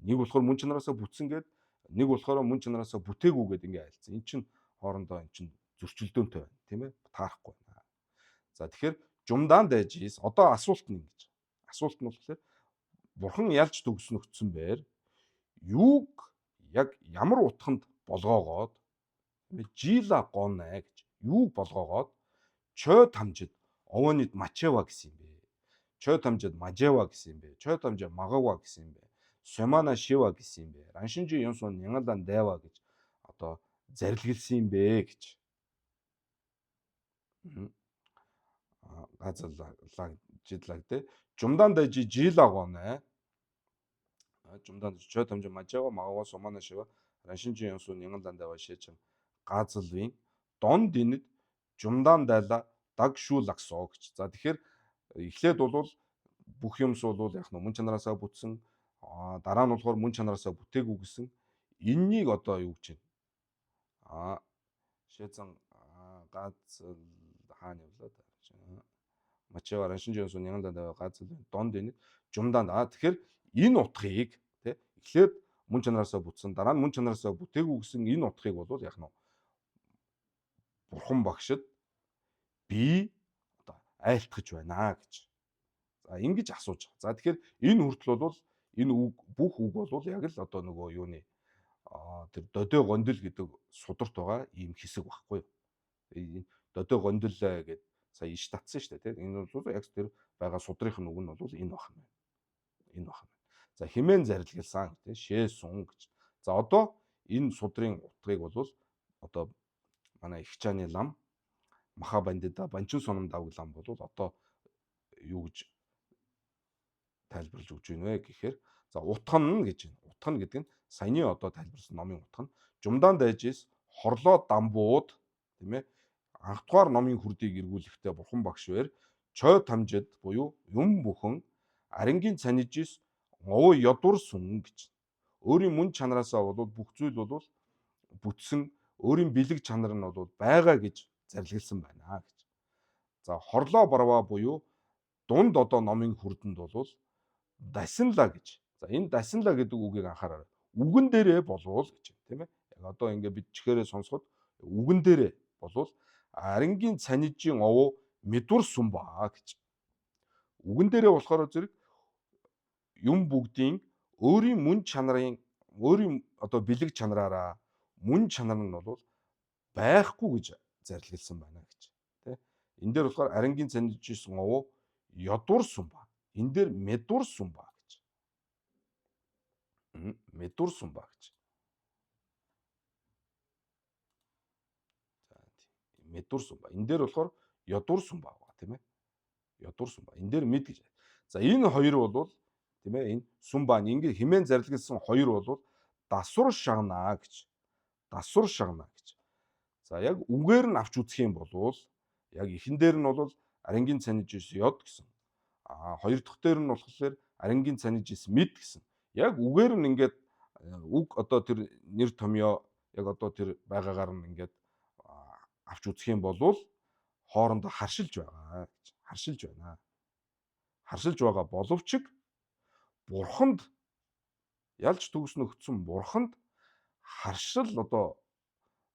Нэг болохоор мөн чанараасаа бүтсэн гээд нэг болохоор мөн чанараасаа бүтээгүй гээд ингээ айлцсан. Эн чинь хоорондоо эн чинь зөрчилдөөнтэй байна тийм ээ. Таарахгүй байна. За тэгэхээр жумдаан дайжис одоо асуулт нь ингэж. Асуулт нь болохоор бурхан ялж төгснөгдсөн бээр юуг яг ямар утганд болгоогоод жила гонэ гэж юуг болгоогоод чойд хамжид овонид мачева гэсэн юм бэ. Чойд хамжид мажева гэсэн юм бэ. Чойд хамжид магава гэсэн юм бэ. Сомана шива гэсэн юм бэ. Раншинжи юмсон нянгалан дэва гэж одоо зарилгэлсэн юм бэ гэж. Газлаг те жумдан дайжи жила гонэ. Жумдан чойд хамжид мажева магава сомана шива раншинжи юмсон нянгалан дэва шээч газлвийн дон дэнэд жумдан дайла даг шуулагсоо гэж. За тэгэхээр эхлээд бол бүх юмс бол яг мөн чанараасаа бүтсэн. Дараа нь болохоор мөн чанараасаа бүтээгүй гэсэн. Эннийг одоо юу гэж байна? Шээцэн газл хаана явлаа да. Мачева раншинжи юмсон нянгалан дэва газлвийн дон дэнэд жумдан. Тэгэхээр энэ утгыг тий эхлээд мөн чанараасаа бүтсэн, дараа нь мөн чанараасаа бүтээгүй гэсэн энэ утгыг бол яг нь бурхан багшид би одоо айлтгаж байна гэж. За ингэж асууж байгаа. За тэгэхээр энэ хүртэл бол энэ үг бүх үг бол яг л одоо нөгөө юуны тэр додой гондол гэдэг сударт байгаа ийм хэсэг багхгүй. Энэ додой гондол гэдэг сая иш татсан шүү дээ. Энэ бол яг тэр байгаа судрынх нь үг нь бол энэ бахан байна. Энэ бахан. За химэн зарилгалсан гэдэг шээ сун гэж. За одоо энэ судрын утгыг бол одоо манай их чааны лам маха бандида банчин соном давг лам бол одоо юу гэж тайлбарлаж өгч байна вэ гэхээр за утхан гэж байна. Утхан гэдэг нь саяны одоо тайлбарласан номын утхан жумдаан дайжис хорлоо дамбууд тийм ээ анх дугаар номын хүрдийг эргүүлэхдээ бурхан багш бээр чойд хамжид буюу юм бүхэн арангийн цанижис нгово ядур сүн гэж. Өөрийн мөн чанараасаа бол бүх зүйл бол бүтсэн өөрийн бэлэг чанар нь бол байгаа гэж зарилгалсан байна гэж. За хорлоо барва буюу дунд одоо номын хүрдэнд бол дасинла гэж. За энэ дасинла гэдэг үгийг анхаараарай. Үгэн дээрээ болвол гэж тийм ээ. Яг одоо ингээ бид чихээрээ сонсоход үгэн дээрээ болвол арангийн цанижийн овоо мэдүр сүм баа гэж. Үгэн дээрээ болохоор зэрэг юм бүгдийн өөрийн мөн чанарын өөрийн одоо бэлэг чанараараа мөн чанар нь бол байхгүй гэж зарилгалсан байна гэж. Тэ. Энэ дээр болохоор арангийн цанижсэн овоо ядур сүм ба. Энэ дээр медур сүм ба гэж. Медур сүм ба гэж. За тийм. Медур сүм ба. Энэ дээр болохоор ядур сүм ба тийм ээ. Ядур сүм ба. Энэ дээр мэд гэж. За энэ хоёр бол тийм ээ энэ сүм ба ингэ химэн зарилгалсан хоёр бол дасур шагнаа гэж. Дасур шагнаа гэж. За яг үгээр нь авч үзэх юм бол яг ихэн дээр нь бол арангийн цанижис ёд гэсэн. Хоёр дахь дээр нь болохоор арангийн цанижис мэд гэсэн. Яг үгээр нь ингээд үг одоо тэр нэр томьёо яг одоо тэр байгаагаар нь ингээд авч үзэх юм бол хоорондоо харшилж байгаа гэж. Харшилж байна. Харшилж байгаа боловч бурханд ялж төгснөгдсөн бурханд харшил одоо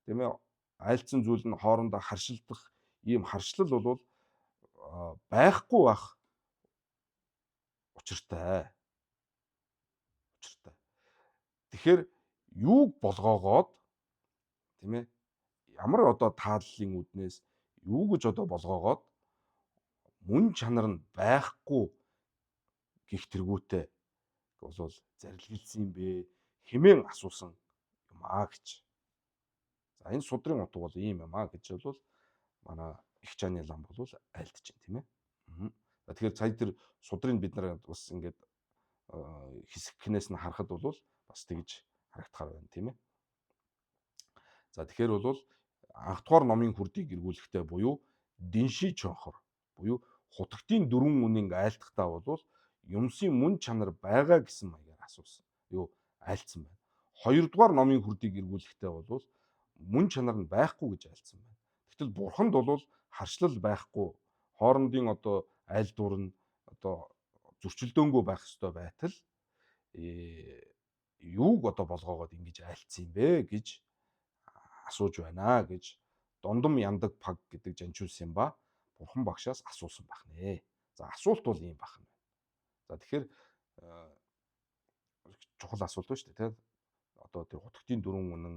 тийм ээ айлцсан зүйл нь хоорондоо харшилдах ийм харшлал бол байхгүй байх учиртай. Тэгэхээр юуг болгоогоод тийм ээ ямар одоо тааллын үднээс юу гэж одоо болгоогоод мөн чанар нь байхгүй гих тэргүүтээ бол зарилгэлсэн юм бэ хэмээн асуусан юм гэж. За энэ судрын утга бол ийм юм гэж бол манай их чааны лам бол айлтж байна тийм ээ. За тэгэхээр сая тэр судрыг бид нар бас ингээд хэсэгнээс нь харахад бол бас тэгж харагдахаар байна тийм ээ. За тэгэхээр бол анх дугаар номын хүрдийг эргүүлэхдээ буюу динши чонхор буюу хутагтын дөрвөн үнийн айлтгатаа бол юмсын мөн чанар байгаа гэсэн маягаар асуусан. Юу айлцсан байна. Хоёрдугаар номын хүрдийг эргүүлэхдээ бол мөн чанар нь байхгүй гэж айлцсан байна. Гэтэл бурханд бол харшлал байхгүй хоорондын одоо айлдвар нь одоо зөрчилдөөнгүй байх ёстой байтал юуг одоо болгоогоод ингэж айлцсан юм бэ гэж асууж байна гэж Дондом яндаг паг гэдэг жанчулсан ба бурхан багшаас асуусан байх нэ. За асуулт бол ийм байх юм байна. За тэгэхээр чухал асуулт байна шүү дээ тийм. Одоо тэр хутагтын дөрвөн үнэн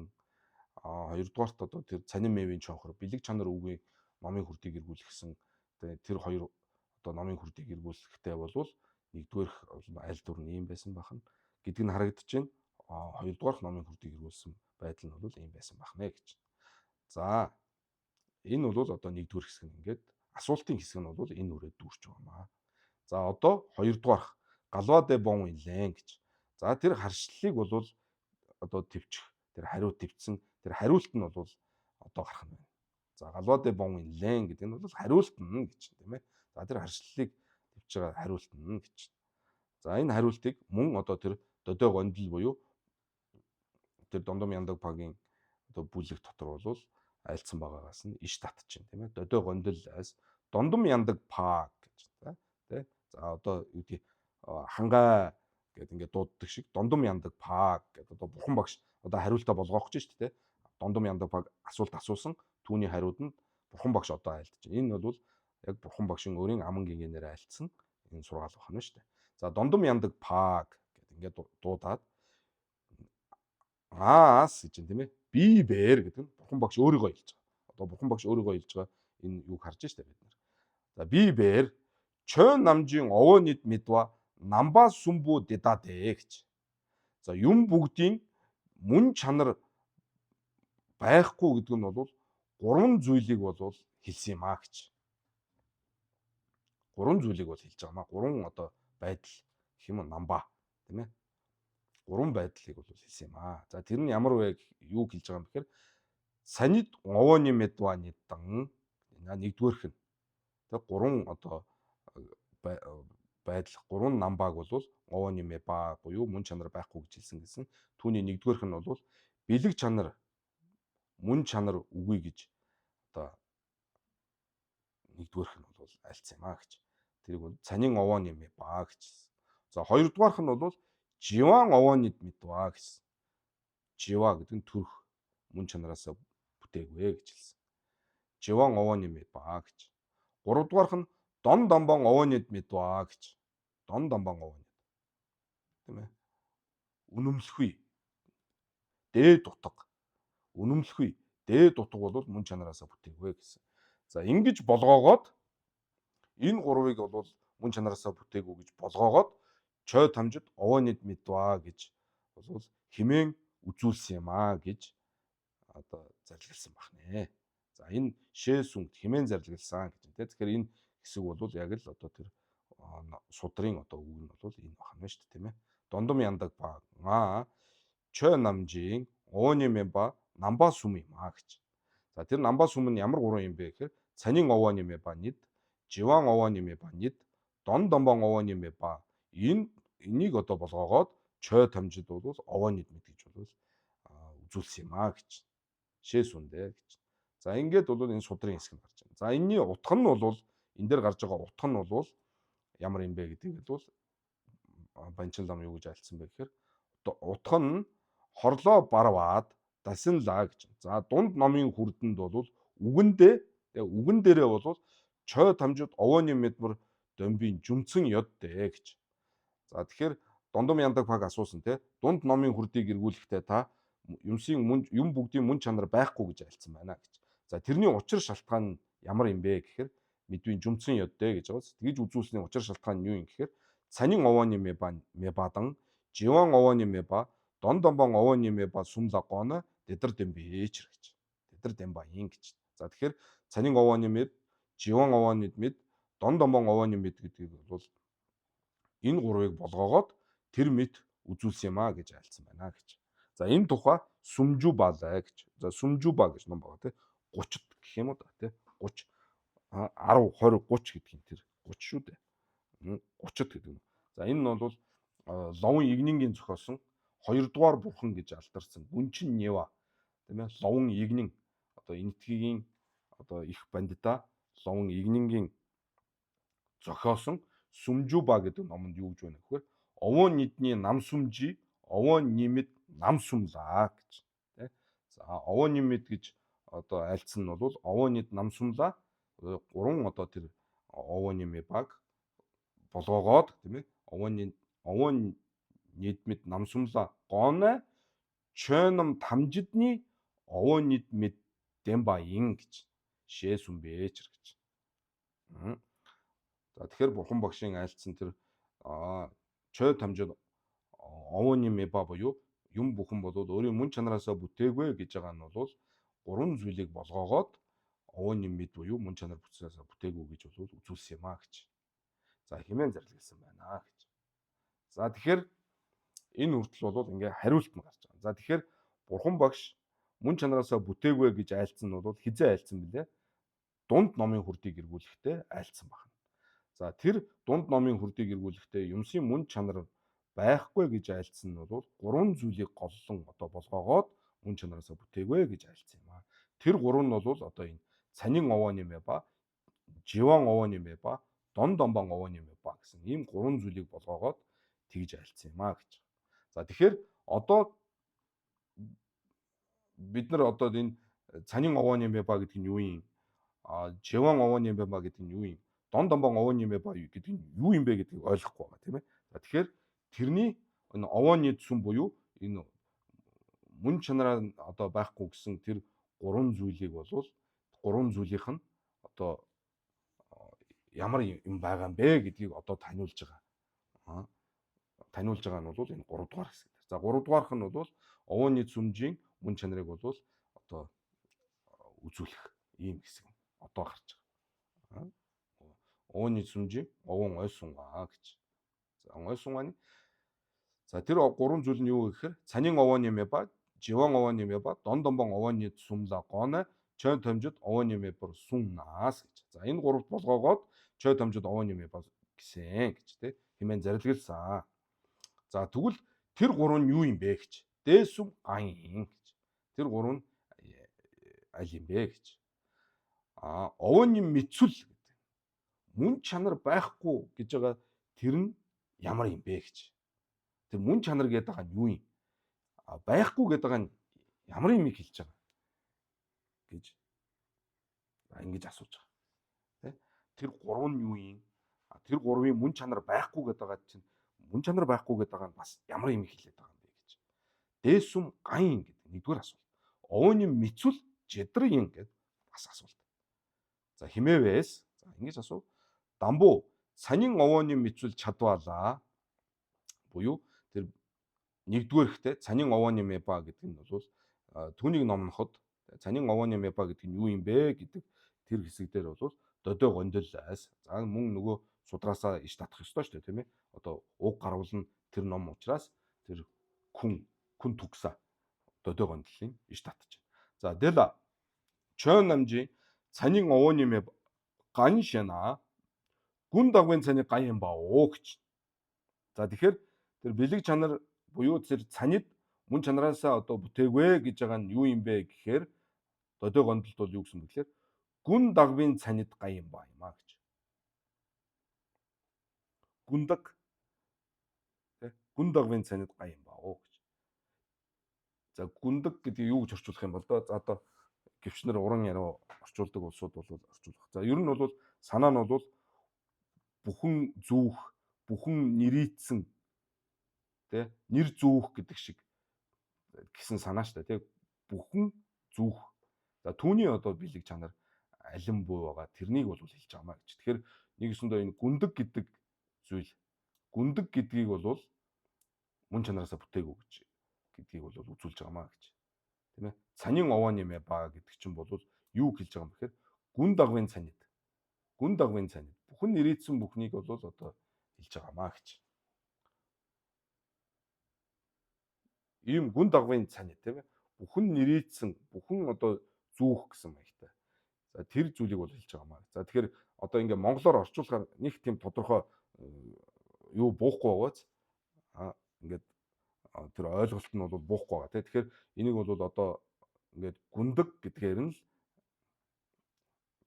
хоёрдугаарт одоо тэр цанин мэвийн чонхор бэлэг чанар үгийн номын хүрдийг эргүүлэхсэн тэр хоёр одоо номын хүрдийг эргүүлэхдээ бол нэгдүгээрх айлдвар нь ийм байсан бахан гэдг нь харагдаж байна. Хоёрдугаарх номын хүрдийг эргүүлсэн байдал нь бол ийм байсан бах нэ гэж. За энэ бол одоо нэгдүгээр хэсэг нь ингээд асуултын хэсэг нь бол энэ үрээд дүүрч байгаамаа. За одоо хоёрдугаарх галваа дэ бон илэн гэж. За тэр харшлалыг бол одоо төвчих тэр хариу төвцсөн тэр хариулт нь бол одоо гарах нь байна. За галваа дэ бон илэн гэдэг нь бол хариулт нь гэж тийм ээ. За тэр харшлалыг төвч байгаа хариулт нь гэж. За энэ хариултыг мөн одоо тэр додой гондол буюу тэр Дондом яндаг пагийн одоо бүлэг дотор бол айлцсан байгаагаас нь иш татчихэв тийм ээ. Додой гондолоос Дондом яндаг паг гэж тий. За одоо юу гэдэг хангай гэдэг ингээд дууддаг шиг Дондом яндаг паг гэдэг одоо бурхан багш одоо хариултаа болгоох гэж шүү дээ. Дондом яндаг паг асуулт асуусан түүний хариуд нь бурхан багш одоо айлтж байна. Энэ бол яг бурхан багшийн өөрийн аман гингээр айлтсан энэ сургаал байна шүү дээ. За Дондом яндаг паг гэдэг ингээд дуудаад аас гэж юм тийм ээ. Би бэр гэдэг нь бурхан багш өөрийгөө хэлж байгаа. Одоо бурхан багш өөрийгөө хэлж байгаа энэ юг харж штэ бид нар. За би бэр чö намжийн овоонид мэдва намба сүмбүү дэдадэ гэж. За юм бүгдийн мөн чанар байхгүй гэдэг нь бол гурван зүйлийг бол хэлсэн юм аа гэж. Гурван зүйлийг бол хэлж байгаа маа. Гурван одоо байдал гэх юм уу намба тийм ээ. Гурван байдлыг бол хэлсэн юм аа. За тэр нь ямар вэ юу хэлж байгаа юм бэхээр санид овооны медва нийтэн нэгдүгээрх нь тэг гурван одоо байдал гурван намбаг бол овооны медва буюу мөн чанар байхгүй гэж хэлсэн гэсэн. Түүний нэгдүгээрх нь бол бэлэг чанар мөн чанар үгүй гэж одоо нэгдүгээрх нь бол альцсан юм аа гэж. Тэрийг бол цанин овооны медва гэж. За хоёрдугаарх нь бол живан овоонид медва гэсэн. Жива гэдэг нь төрх мөн чанараас бүтээгүй гэж хэлсэн. Живан овооны медва гэж. Гуравдугаарх нь дон домбон овоонид медва гэж. Дон домбон овоонид. Тийм ээ. Үнэмлэхгүй. Дээд утга. Үнэмлэхгүй. Дээд утга бол мөн чанараас бүтээгүй гэсэн. За ингэж болгоогоод энэ гурвыг бол мөн чанараас бүтээгүй гэж болгоогоод чой тамжид овоонид медва гэж бол химэн үзүүлсэн юм аа гэж одоо зарлигласан баг нэ. За энэ шээ сүнг химэн зарлигласан гэж тийм. Тэгэхээр энэ хэсэг бол яг л одоо тэр судрын одоо үг нь бол энэ байна шүү дээ тийм ээ. Дондом яндаг баг чой намжийн овооны медва намба сүм юм аа гэж. За тэр намба сүм нь ямар гурван юм бэ гэхээр цанин овооны медва нийт, живан овооны медва нийт, дон домбон овооны медва энийг одоо болгоогоод чой тамжид бол овоонид мэд гэж бол үзүүлсэн юм аа гэж. Шээс үндэ гэж. За ингээд бол энэ судрын хэсэг нь гарч байна. За энэний утга нь бол энэ дээр гарч байгаа утга нь бол ямар юм бэ гэдгийг бол Банчин лам юу гэж альцсан бэ гэхээр утга нь хорлоо барваад дасинлаа гэж. За дунд номын хүрдэнд бол үгэн дээрээ бол чой тамжид овооны медмөр домбийн жүмцэн ёддэ гэж. За тэгэхээр Дондом яндаг паг асуусан те дунд номын хүрдийг эргүүлэхдээ та юм бүгдийн мөн чанар байхгүй гэж альцсан байна гэж. За тэрний учир шалтгаан нь ямар юм бэ гэхээр мэдвийн жүмцэн ёддэ гэж байгаа. Тэгж үзүүлсний учир шалтгаан нь юу юм гэхээр цанин овооны мебадан живан овоонимэ ба дон домбон овоонимэ ба сумла гоно дэдэр дэмбээч гэж. Дэдэр дэмбаин гэж. За тэгэхээр цанин овоонимэд живан овоонимэд дон домбон овоонимэд гэдгийг бол энэ гурвыг болгоогоод тэр мэд үзүүлсэн юм а гэж айлцсан байна гэж. За энэ тухай сүмжүүбалаа гэж. За сүмжүүба гэж ном байгаа тий. 30-д гэх юм уу да тий. 30 10 20 30 гэдэг юм тэр 30 шүү дээ. 30-д гэдэг юм. За энэ нь бол Ловон Игнингийн зохиосон 2 дугаар бурхан гэж алдарсан Гүнчин Нева тийм ээ Ловон Игнин одоо энэтхэгийн одоо их бандита Ловон Игнингийн зохиосон Сүмжүүба гэдэг номонд юу гэж байна гэхээр овоо нийтний нам сүмжи овоо нэмэд нам сүмлаа гэж тийм. За овоо нэмэд гэж одоо альцсан нь бол овоо нийт нам сүмлаа 3 одоо тэр овоо нэмэ баг болгоогоод тийм ээ овоо нийтмэд нам сүмлаа гоно чөном тамжидны овоо нийтмэд дэмбаин гэж шээ сүмбээч гэж. За тэгэхээр бурхан багшийн айлцсан тэр чой тамжид овооны мэба буюу юм бүхэн бол өөрийн мөн чанараасаа бүтээгүй гэж байгаа нь бол 3 зүйлийг болгоогоод овооны мэд буюу мөн чанар бүтээсээ бүтээгүй гэж бол үзүүлсэн юм а гэж. За хэмээн зарлигласан байна гэж. За тэгэхээр энэ хүртэл бол ингээ хариулт нь гарч байгаа. За тэгэхээр бурхан багш мөн чанараасаа бүтээгүй гэж айлцсан нь бол хизээ айлцсан бэлээ. Дунд номын хүрдийг эргүүлэхдээ айлцсан байна. За тэр дунд номын хүрдийг эргүүлэхдээ юмсын мөн чанар байхгүй гэж айлцсан нь бол 3 зүйлийг голлон одоо болгоогоод мөн чанараасаа бүтээгүй гэж айлцсан юм а. Тэр 3 нь бол одоо энэ цанин овооны мэба, живан овооны мэба, дон домбон овооны мэба гэсэн ийм 3 зүйлийг болгоогоод тэгж айлцсан юм а гэж. За тэгэхээр одоо бид нар одоо энэ цанин овооны мэба гэдэг нь юу юм? Живан овооны мэба гэдэг нь юу юм? Дон домбон овооны мэба гэдэг нь юу юм бэ гэдгийг ойлгохгүй байгаа тийм ээ. За тэгэхээр тэрний энэ овооны сүм буюу энэ мөн чанараа одоо байхгүй гэсэн тэр 3 зүйлийг бол 3 зүйлийнх нь одоо ямар юм байгаа юм бэ гэдгийг одоо таниулж байгаа. Таниулж байгаа нь бол энэ 3 дугаар хэсэг. За 3 дугаарх нь бол овооны сүмжийн мөн чанарыг бол одоо үзүүлэх ийм хэсэг одоо гарч байгаа. Овооны сүмжийн овон ой сунгаа гэж. За ой сунгааны. За тэр 3 зүйл нь юу гэхээр цанин овооны мэба, живан овооны мэба, дон домбон овооны сүмла гоно чой тамжид овооны мэбэр суннаас гэж. За энэ 3-т болгоогоод чой тамжид овооны мэба гэсэн гэж тий хэмээн зарлигласан. За тэгвэл тэр 3 нь юу юм бэ гэж. Дээсүм айн гэж. Тэр 3 нь аль юм бэ гэж. Овооны мэдсүл мөн чанар байхгүй гэж байгаа тэр нь ямар юм бэ гэж. Тэр мөн чанар гэдэг байгаа нь юу юм? Байхгүй гэдэг байгаа нь ямар юм хэлж байгаа гэж ингэж асууж байгаа. Тэ? Тэр 3 нь юу юм? Тэр 3-ын мөн чанар байхгүй гэдэг байгаа чинь мөн чанар байхгүй гэдэг байгаа нь бас ямар юм хэлээд байгаа юм бэ гэж. Дээсүм гайн гэдэг нэгдүгээр асуулт. Овооны мэдсүл жидрийн гэдэг бас асуулт. За химээвээс за ингэж асуу. Дамбуу санин овооны мэдсүл чадвалаа буюу тэр нэгдүгээр ихтэй цанин овооны мэба гэдэг нь бол түүнийг номноход цанин овооны мэба гэдэг нь юу юм бэ гэдэг тэр хэсэг дээр бол додой гондоллаас за мөн нөгөө судраасаа иш татах ёстой шүү дээ тийм ээ. Одоо уг гарвал нь тэр ном учраас тэр күн түгса додой гондоллын иш татчих. За дэла чон намжи цанин овооны мэба ган шана гүн дагвын цаны ган юм ба оо гэж. За тэгэхээр тэр бэлэг чанар буюу тэр цанид мөн чанараасаа одоо бүтээгүй гэж байгаа нь юу юм бэ гэхээр додой гондолт бол юу гэсэн бэ гэхээр гүн дагвын цанид ган юм ба юм а гэж. Гүндаг тий гүн дагвын цанид ган юм ба оо гэж. За гүндаг гэдэг юу гэж орчуулах юм бол за одоо гівчнэр уран яриа орчуулдаг улсууд бол орчуулах. За ер нь бол санаа нь бол бүхэн зүүх, бүхэн нэрийдсэн тэ нэр зүүх гэдэг шиг гэсэн санаа шүү дээ, тэ бүхэн зүүх. За түүний одоо бэлэг чанар алин буу байгаа тэрнийг бол хэлж байгаа маа гэж. Тэгэхээр нэгэсэндээ энэ гүндэг гэдэг зүйл гүндэг гэдгийг бол мөн чанараасаа бүтээгүй гэдгийг бол үзүүлж байгаамаа гэж. Тийм ээ. Цанийн овооны ба гэдэг чинь бол юу хэлж байгаа юм бэхээр гүн дагвын цанид. Гүн дагвын цанид. Бүхэн нэрийдсэн бүхнийг бол одоо хэлж байгаамаа гэж. Ийм гүн дагвын цанид тийм ээ. Бүхэн нэрийдсэн, бүхэн одоо зүүх гэсэн маягтай. За тэр зүйлийг бол хэлж байгаамаа. За тэгэхээр одоо ингээ монголоор орчуулахаар нэг тийм тодорхой юу буухгүй байгаач. Ингээд тэр ойлголт нь бол буухгүй байгаа тийм. Тэгэхээр энийг бол одоо ингээд гүндэг гэдгээр нь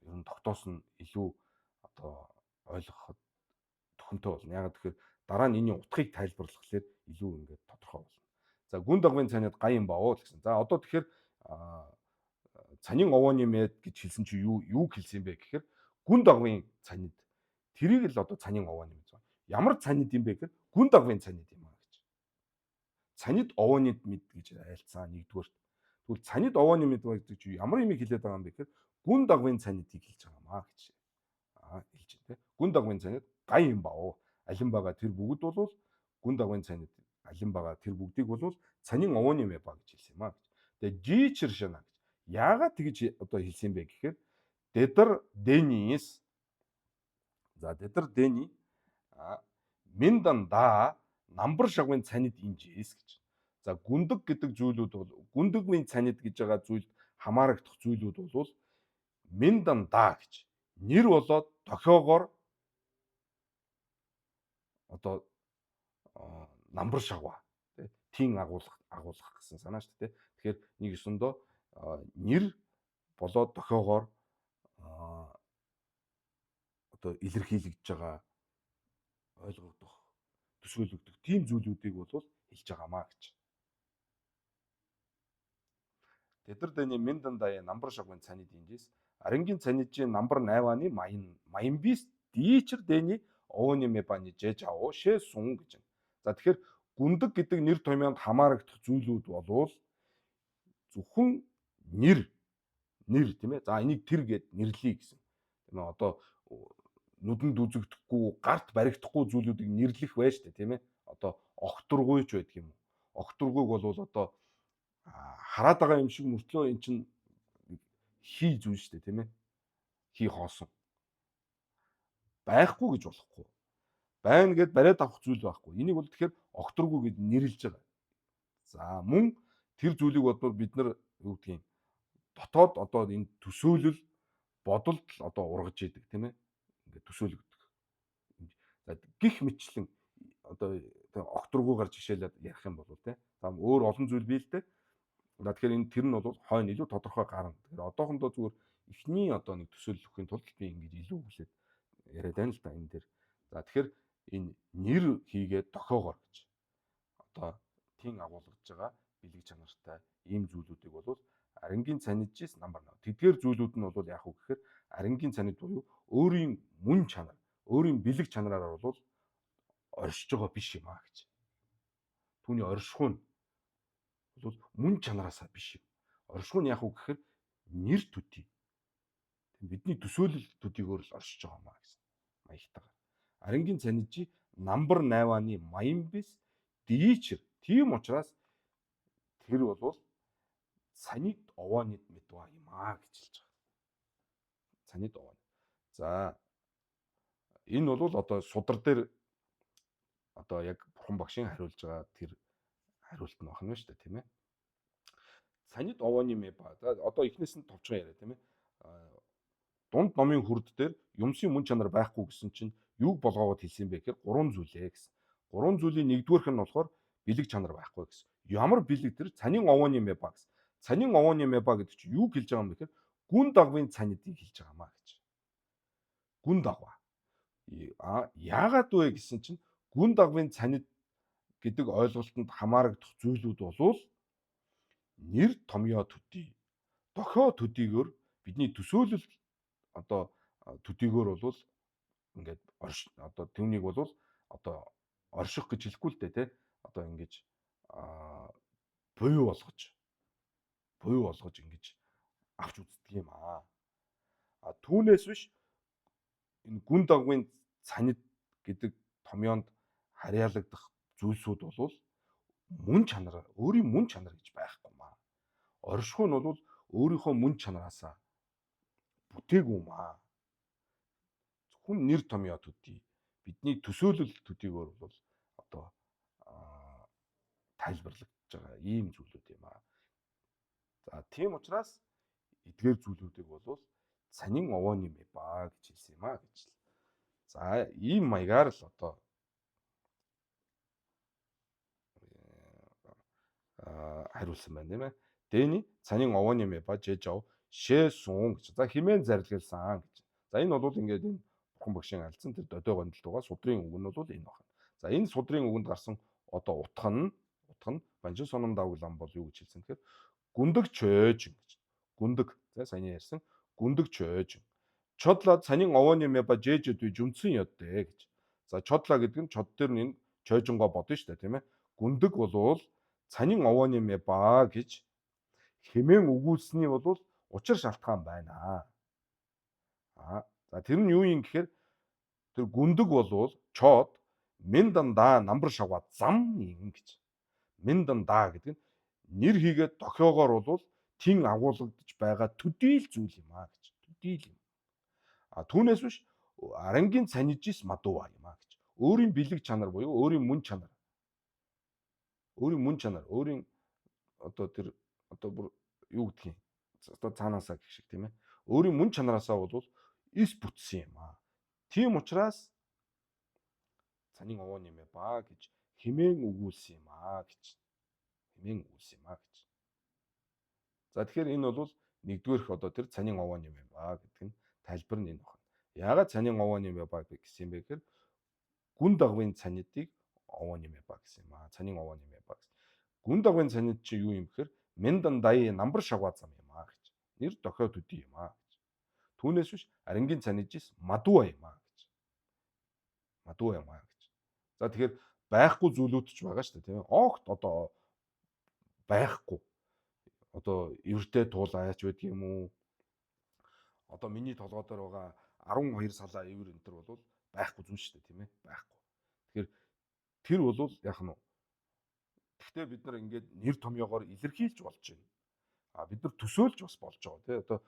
ер нь тогтоосон илүү одоо ойлгоход төхөнтэй болно. Ягаад гэхээр дараа нь энэ утгыг тайлбарлахлаар илүү ингээд тодорхой болно. За гүн дагвын цанид гаян баавал гэсэн. За одоо тэгэхээр цанийн овооны мэд гэж хэлсэн чи юу хэлсэн юм бэ гэхээр гүн дагвын цанид тэрийг л одоо цанийн овооны мэд. Ямар цанид юм бэ гэхээр гүн дагвын цанид юм аа гэж. Цанид овооны мэд гэж айлцсан нэгдүгээр. Тэгвэл цанид овооны мэд гэдэг чи ямар юм хэлээд байгаа юм бэ гэхээр гүн дагвын цанидыг хэлж байгаа маа гэж. Хэлж байна те. Гүн дагвын цанид гаян баав. Алин байгаа тэр бүгд бол гүн дагвын цанид алин байгаа тэр бүгдийг бол цанийн овооны мэд ба гэж хэлсэн юм аа гэж. Тэгээ жичэр шана гэж. Яагаад тэгж одоо хэлсэн бэ гэхээр дэдэр дэнис за дэдэр дэни минданда намбар шагвын цанид инжээс гэж. За гүндэг гэдэг зүйлүүд бол гүндэгвийн цанид гэж байгаа зүйлд хамаарагдах зүйлүүд бол минданда гэж нэр болоод дохиогоор одоо намбар шагва тийм агуулгах гэсэн санаа шүү дээ. Тэгэхээр нэг өсөндөө нэр болоод дохиогоор одоо илэрхийлэгдэж байгаа ойлгогдох төсөөлөгдөх тийм зүйлүүдийг бол хэлж байгаамаа гэж. Тэдэр дэний миндандая намбар шагвын цанид инжээс арангийн цаниджийн намбар 8-ны маян бис дийчэр дэний овооны мэбаны жэж аваа шээ сун гэж. За тэгэхээр гүндэг гэдэг нэр томьёонд хамаарагдах зүйлүүд болвол зөвхөн нэр тийм ээ. За энийг тэр гэд нэрлэе гэсэн. Тийм ээ. Одоо нүдэнд үзэгдэхгүй, гарт баригдахгүй зүйлүүдийг нэрлэх байж тээ тийм ээ. Одоо огторгуйч байдаг юм уу? Огторгуйг бол одоо хараад байгаа юм шиг мөртлөө эн чинь хий зүйл шүү дээ тийм ээ. Хий хоосон. Байхгүй гэж болохгүй. Байна гэд бариад авах зүйл байхгүй. Энийг бол тэгэхээр огторгуй гэж нэрлэж байгаа. За мөн тэр зүйлийг бодвол бид нар юу гэдгийг дотоод одоо энэ төсөөлөл бодолд одоо ургаж идэг тийм ээ. Ингээд төсөөлөгдөх. За гих мэтчлэн одоо огторгуйгаар жишээлээд ярих юм бол тийм. За өөр олон зүйл бий л дээ. За тэгэхээр энэ тэр нь бол хойно илүү тодорхой гарна. Тэгэхээр одоохондоо зүгээр эхний одоо нэг төсөөлөл өгөхийн тулд би ингэж илүү хүлээд яриад байна л да энэ дээр. За тэгэхээр энэ нэр хийгээд дохиогоор гэж одоо тийм агуулгаж байгаа бэлэг чанартай ийм зүйлүүдийг бол арангийн цаниджис намбар 8. Тэдгээр зүйлүүд нь бол яах вэ гэхээр арангийн цанид буюу өөрийн мөн чанар, өөрийн бэлэг чанараар бол оршиж байгаа биш юм аа гэж. Түүний оршихуй нь бол мөн чанараасаа биш юм. Оршихуй нь яах вэ гэхээр нэр төдий. Бидний төсөөлөл төдийгөөр л оршиж байгаа маа гэсэн маягтайгаар. Арангийн цаниджи намбар 8-ны маян бис дийчэр. Тийм учраас тэр бол цанид овооны мэдва юм аа гэж хэлж байгаа. Цанид овооны. За энэ бол одоо судар дээр одоо яг бурхан багшийн хариулж байгаа тэр хариулт нь байна шүү дээ тийм ээ. Цанид овооны мэба. За одоо эхнээс нь товчхон яриа тийм ээ. Дунд номын хүрд дээр юмсын мөн чанар байхгүй гэсэн чинь юг болгоогод хэлсэн бэ гэхээр 3 зүйлээ гэсэн. 3 зүйлийн нэгдүгээрх нь болохоор бэлэг чанар байхгүй гэсэн. Ямар бэлэг тэр цанийн овооны мэба гэсэн. Цанийн овооны мэба гэдэг чинь юу хэлж байгаа юм бэ гэхээр гүн дагвын цанидыг хэлж байгаа маа гэж. Гүн дагва. Яагаад вэ гэсэн чинь гүн дагвын цанид гэдэг ойлголтод хамаарагдах зүйлүүд болвол нэр томьёо төдий, дохио төдийгөр бидний төсөөлөл одоо төдийгөр бол ингээд одоо түүнийг бол одоо орших гэж хэлэхгүй л дээ тий. Одоо ингэж буюу болгож ингэж авч үздэг юм аа. Түүнээс биш энэ гүн дагвын цанид гэдэг томьёонд харьяалагдах зүйлсүүд бол мөн чанар, өөрийн мөн чанар гэж байхгүй маа. Оршихуй нь бол өөрийнхөө мөн чанараасаа бүтээгүй маа. Хүн нэр томьёо төдий, бидний төсөөлөл төдийгөр бол одоо тайлбарлагдж байгаа ийм зүйлүүд юм аа. За тийм учраас эдгээр зүйлүүдийг бол санин овооны мэ ба гэж хэлсэн юм аа гэж. За ийм маягаар л одоо хариулсан байна тийм ээ. Дэний санин овооны мэ ба жежав шээ сун гэж. За химэн зарлигласан гэж. За энэ бол ингээд энэ бурхан багшийн алдсан тэр додой гондлтугаа судрын үг нь бол энэ байна. За энэ судрын үгэнд гарсан одоо утга нь банжин соном давглан бол юу гэж хэлсэн тэгэхээр гүндэг чөөж гэж. Гүндэг. За саяны ярьсан гүндэг чөөж. Чодлаад санин овооны мэ ба жежэд үе жүнцэн яддэ гэж. За чодлаа гэдэг нь чод дээр нь чөөжөнгөө бодно шүү дээ тийм ээ. Гүндэг болвол санин овооны мэ ба гэж хэмээн өгүүлсний бол учир шалтгаан байна. За тэр нь юу юм гэхээр тэр гүндэг болвол чод мен дандаа намбар шаваад зам юм гэж. Мен дандаа гэдэг нь нэр хийгээд дохиогоор бол тин агуулгадж байгаа төдийл зүйл юм аа гэж. Төдийл юм. Түүнээс биш арангийн цанижис мадуу юм аа гэж. Өөрийн бэлэг чанар буюу өөрийн мөн чанар. Өөрийн одоо тэр одоо бүр юу гэдгийг одоо цаанаасаа гэх шиг тийм ээ. Өөрийн мөн чанараасаа бол эс бүтсэн юм аа. Тийм учраас санин овооны мэ ба гэж хэмээн өгүүлсэн юм аа гэж. Хэмээн өгүүлсэн юм аа гэж. За тэгэхээр энэ бол нэгдүгээрх одоо тэр санин овооны мэ ба гэдэг нь тайлбар нь энэ байна. Яагаад санин овооны мэ ба гэсэн юм бэ гэхээр гүн дагвын цанидыг овооны мэ ба гэсэн юм аа. Санин овооны мэ ба гэсэн. Гүн дагвын цанид чи юу юм гэхээр мендан дая намбар шаваа зам юм аа гэж. Нэр дохиод үдий юм аа гэж. Түүнээс биш арангийн цанижис мадуу юм аа гэж. Мадуу юм аа гэж. За тэгэхээр байхгүй зүйлүүд ч байгаа шүү дээ тийм ээ. Огт одоо байхгүй. Одоо эвэртэй туулаач байдаг юм уу? Одоо миний толгой дээр байгаа 12 салаа эвэр энэ төр бол байхгүй зүйл шүү дээ тийм ээ. Байхгүй. Тэгэхээр тэр бол яг нь гэхдээ бид нар ингээд нэр томьёогоор илэрхийлж болж байна. Бид нар төсөөлж бас болж байгаа тийм. Одоо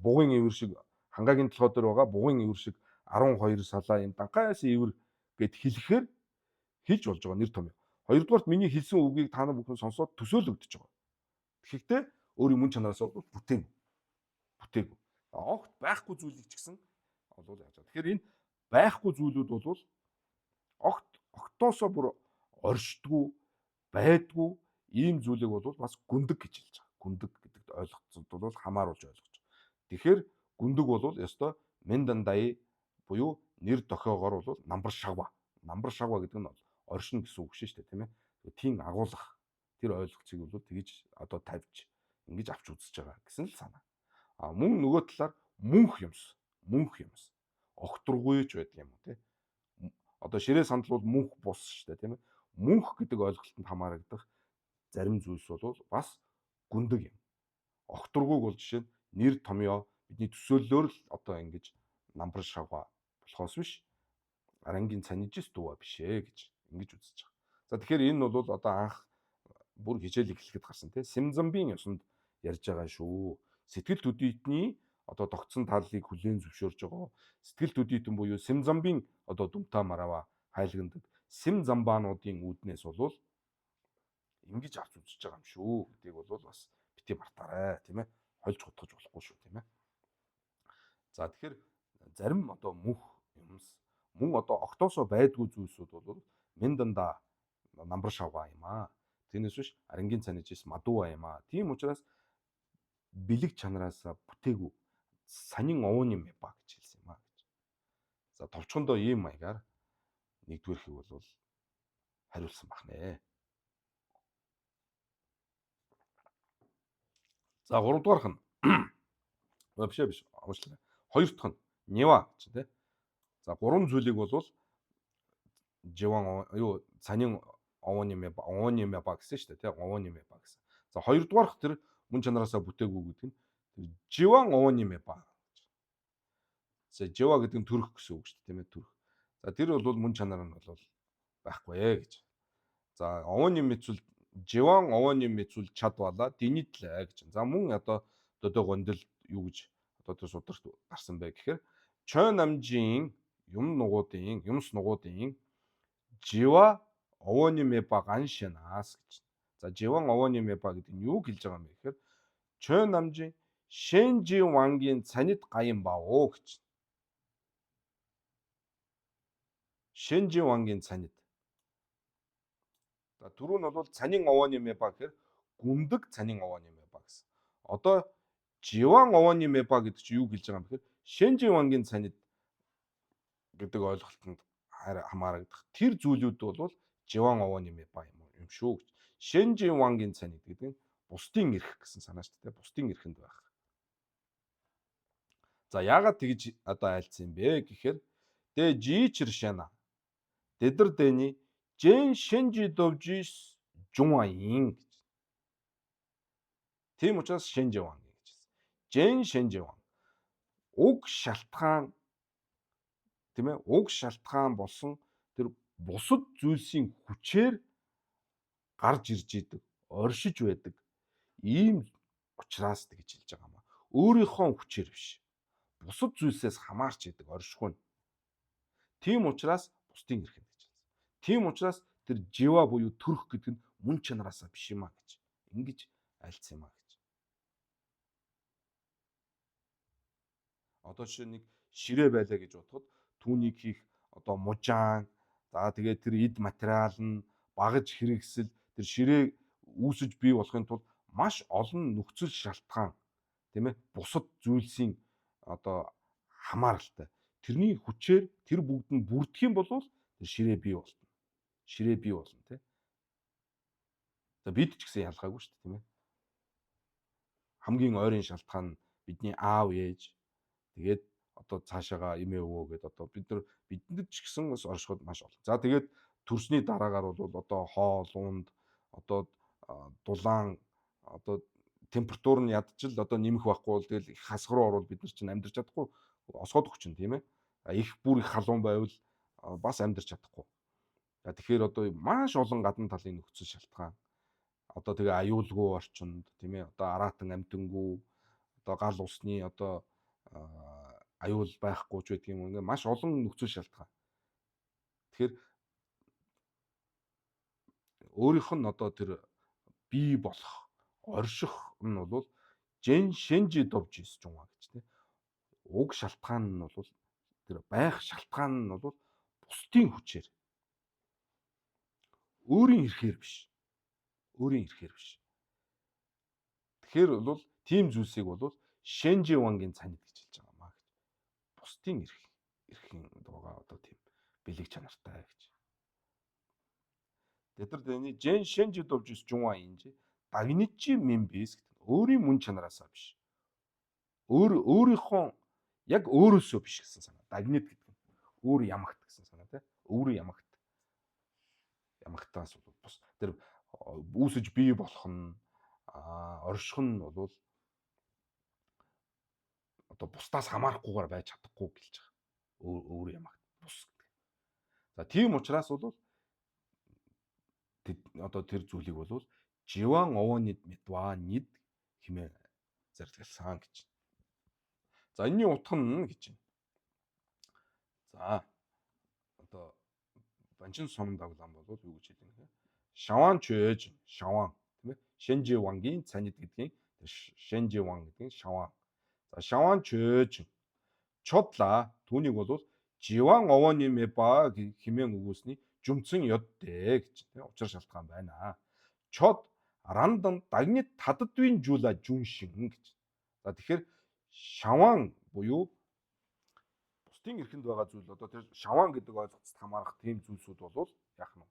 бугын эвэр шиг хангаагийн толгой дээр байгаа бугын эвэр шиг 12 салаа энэ данхаас эвэр гэд хэлэхээр хэлж болж байгаа нэр томьёо. Хоёрдугаарт миний хэлсэн үгийг та нар бүхэн сонсоод төсөөлөгдөж байгаа. Тэгэхдээ өөрийн мөн чанараас бүтээгүй. Огт байхгүй зүйлийг ч гэсэн бол яаж байгаа. Тэгэхээр энэ байхгүй зүйлүүд бол огтоосоо бүр оршдгүй байдгүй ийм зүйлийг бол бас гүндэг гэж хэлж байгаа. Гүндэг гэдэгт ойлгоцод бол хамааруулж ойлгож байгаа. Тэгэхээр гүндэг бол ёстой мендан дая буюу нэр дохиогоор бол намбар шаваа. Намбар шаваа гэдэг нь оршин гэсэн үг шүү дээ тийм ээ. Тийм агуулгах тэр ойлголцыг бол тэгж одоо тавьж ингэж авч үзэж байгаа гэсэн л санаа. Мөн нөгөө талаар мөнх юмс огторгүйч байдаг юм уу те. Одоо ширээ сандал бол мөнх бус шүү дээ тийм ээ. Мөнх гэдэг ойлголтод хамаарагдах зарим зүйлс бол бас гүндэг юм. Огторгүйг бол жишээ нь нэр томьёо бидний төсөөллөөр л одоо ингэж намбар шаваа болохоос биш арангийн цанижис дууа биш ээ гэж ингэж үзэж байгаа. За тэгэхээр энэ бол одоо анх бүр хичээл эхлэхэд гарсан тийм Симзамбийн ёсонд ярьж байгаа шүү. Сэтгэл төдийдний одоо тогтсон талыг хүлээн зөвшөөрж байгаа. Сэтгэл төдийдэн буюу Симзамбийн одоо Дүмта Марава хайлагнадаг Симзамбаануудын үүднээс бол ингэж авч үзэж байгаа юм шүү гэдгийг бол бас бити мартаарай тийм ээ. Хольж хутгаж болохгүй шүү тийм ээ. За тэгэхээр зарим одоо мөнх юмс мөн одоо октоосоо байдгүй зүйлсүүд бол менданда намбар шаваа юм аа. Тэрнээс биш арангийн цанижис мадуу юм аа. Тийм учраас бэлэг чанараасаа бүтээгүй санин овооны мэ ба гэж хэлсэн юм аа гэж. За товчхондоо ийм маягаар нэгдүгээрхийг бол хариулсан бахнэ. За гуравдугаарх нь биш уучлаарай. Хоёр дахь нь нева гэж тийм. За гурван зүйлийг бол живан юу санин овооны мэ ба гэсэн шүү дээ тийм. Овооны мэ ба гэсэн. За хоёрдугаарх тэр мөн чанараасаа бүтээгүй гэдэг нь живан овооны мэ ба. За жива гэдэг нь төрөх гэсэн үг шүү дээ тийм ээ төрөх. За тэр бол мөн чанар нь бол байхгүй ээ гэж. За овооны мэдвэл живан овооны мэдүүл чадвала дийнитлээ гэж. За мөн одоо гондол юу гэж одоо тэр сударт гарсан бэ гэхээр чой намжийн юмс нугуудын жива овооны мэба ганшинаас гэж. За живан овооны мэба гэдэг нь юу хэлж байгаа юм бэ гэхээр чой намжийн Шэнжи вангийн цанид гаян бао гэж. Шэнжи вангийн цанид. За түрүү нь бол цанин овооны мэба гэхээр гүмдэг цанин овооны мэба гэсэн. Одоо живан овооны мэба гэдэг чинь юу хэлж байгаа юм бэхээр Шэнжи вангийн цанид гэдэг ойлголтод хамаарагдах. Тэр зүйлүүд бол живан овооны мэба юм шүү гэж. Шэнжи вангийн цанид гэдэг нь бусдын эрх гэсэн санаа шүү дээ. Бусдын эрхэнд байх. За яагаад тэгж одоо айлцсан юм бэ гэхээр дэ жичэршэна дэдэр дэни жэн шэнжи довжис жунваин гэж. Тийм учраас шэнжи ван гэж хэлсэн. Жэн шэнжи ван. Уг шалтгаан тийм ээ уг шалтгаан болсон тэр бусад зүйлсийн хүчээр гарч ирж идэг, оршиж байдаг ийм учраас гэж хэлж байгаа юм аа. Өөрийнхөө хүчээр биш. Бусад зүйлсээс хамаарч идэг оршихуй. Тийм учраас бусдын эрх гэж хэлсэн. Тийм учраас тэр жива буюу төрөх гэдэг нь мөн чанараасаа биш юм а гэж ингэж альцсан юм а гэж. Одоо жишээ нэг ширээ байлаа гэж бодоход түүнийг хийх одоо мужаан за тэгээд тэр эд материал нь багаж хэрэгсэл тэр ширээ үүсэж бий болохын тулд маш олон нөхцөл шалтгаан тийм ээ бусад зүйлсийн одоо хамааралтай. Тэрний хүчээр тэр бүгд нь бүрдэх юм бол тэр ширээ бий болно. Ширээ бий болно тийм. За бид ч гэсэн ялгаагүй шүү дээ тийм ээ. Хамгийн ойрын шалтгаан нь бидний аав ээж тэгээд одоо цаашаага эмээ өвөө гэдэг одоо бидэнд ч гэсэн бас оршиход маш олон. За тэгээд төрсний дараагаар бол одоо хоол унд одоо дулаан одоо температур нь ядчил одоо нэмэх байхгүй бол тэгэл их хасах руу орвол бид нар чинь амьдарч чадахгүй осгоод өгч чинь тийм ээ. Их бүр их халуун байвал бас амьдарч чадахгүй. За тэгэхээр одоо маш олон гадна талын нөхцөл шалтгаан одоо тэгээ аюулгүй орчинд тийм ээ одоо араатан амтангүү одоо гал усны одоо аюул байхгүй ч гэдэг юм ингээ маш олон нөхцөл шалтгаан. Тэгэхээр өөрийнх нь одоо тэр бий болох орших нь бол жэн шэнжи довжис жунга гэж тийм. Уг шалтгаан нь бол тэр байх шалтгаан нь бол бусдын хүчээр өөрийн эрхээр биш. Өөрийн эрхээр биш. Тэгэхээр бол тийм зүйлсийг бол Шэнжи вангийн цанид гэж хэлж байгаа маа гэж. Бусдын эрхийн дуугаа одоо тийм бэлэг чанартай гэж. Тэдэр дэний жэн Шэнжи довжис жунва инж дагничи мембис гэдэг. Өөрийн мөн чанараасаа биш. Өөрийнхөө яг өөрөөсөө биш гэсэн санаа. Дагнит гэдэг нь өөр ямагт гэсэн санаа тийм. Өөр ямагт. Ямагтаас бол бус тэр үүсэж бий болох нь орших нь бол одоо бусдаас хамаарахгүйгээр байж чадахгүй гэлж байгаа. Өөр ямагт бус гэдэг. За тийм учраас бол одоо тэр зүйлийг бол живан овооны медва нид хэмээн зарлигалсан гэж. За энэний утга нь гэж байна. За одоо банчин сум даглам бол юу гэж хэлдэг нэ? Шаван чөөж шаван тийм ээ. Шэнжи вангийн цанид гэдгийг Шэнжи ван гэдэг нь шаван. За шаван чөөж чодла түүнийг бол живан овооны мэба хэмээн өгөөсний жумцэн ёддэ гэж тийм учир шалтгаан байна. Чод рандан дагнит таддвийн жула жүншин гэж. За тэгэхээр шаван буюу бусдын эрхэнд байгаа зүйл одоо тэр шаван гэдэг ойлголтод хамаарах тийм зүйлсүүд бол яах нь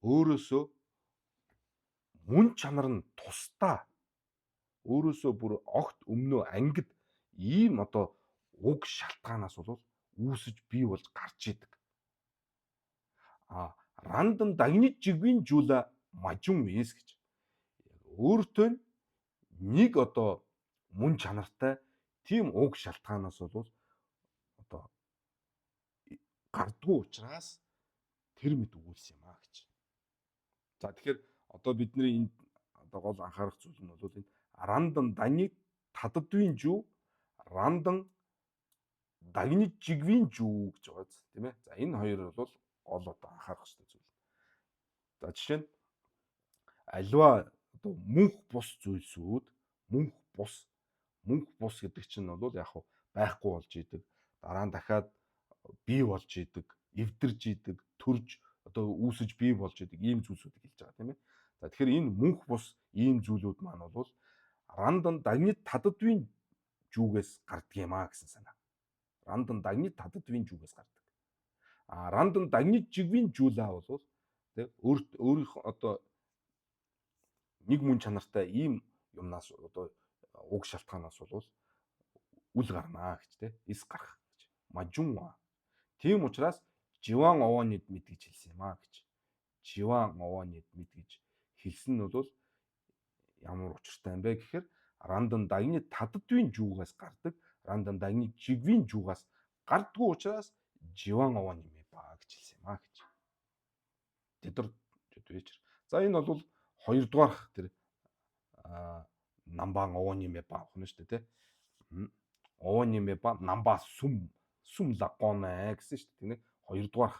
өөрөөсөө мөн чанар нь тусдаа өөрөөсөө бүр огт өмнөө ангид ийм одоо уг шалтгаанаас бол үүсэж бий болж гарч идэг. Рандан дагнит жигвийн жула мажун мис гэж. Өөртөө нэг одоо мөн чанартай тийм уг шалтгаанаас бол одоо гардгүй учраас тэр мэд өгүүлсэн юм аа гэж. За тэгэхээр одоо бидний энд одоо гол анхаарах зүйл нь бол энэ рандан дагныг татдвийн жүү, рандан дагныг жигвийн жүү гэж байгаа зү тийм ээ. За энэ хоёр бол гол одоо анхаарах хэрэгтэй зүйл. За жишээ нь аливаа одоо мөнх бус зүйлсүүд мөнх бус гэдэг чинь бол яг хав байхгүй болж идэг. Дараа нь дахиад бий болж идэг, эвдэрж идэг, төрж одоо үүсэж бий болж идэг ийм зүйлсүүдийг хэлж байгаа тийм ээ. За тэгэхээр энэ мөнх бус ийм зүйлүүд маань бол рандан дагнид татдвийн жүүгээс гардаг юм аа гэсэн санаа. Рандан дагнид татдвийн жүүгээс гардаг. А рандан дагнид жигвийн жүүлээ бол тийм өөрийнх одоо нэг мөн чанартай ийм юмнаас одоо уг шалтгаанаас бол үл гарнаа гэж тийм эс гарах гэж мажунва. Тийм учраас живан овоонид мэд гэж хэлсэн юм аа гэж. Живан овоонид мэд гэж хэлсэн нь бол ямар учиртай юм бэ гэхээр рандан дагны татдвийн жүүгээс гардаг, рандан дагны жигвийн жүүгээс гардгүй учраас живан овоон юм ба гэж хэлсэн юм аа гэж. Тэдэр вечер. За энэ бол хоёрдугаар тэр намбан овоон юм ба авах нь шүү дээ тий. Овоон юм ба намба сүм лагоне гэсэн шүү дээ тийм ээ. Хоёрдугаар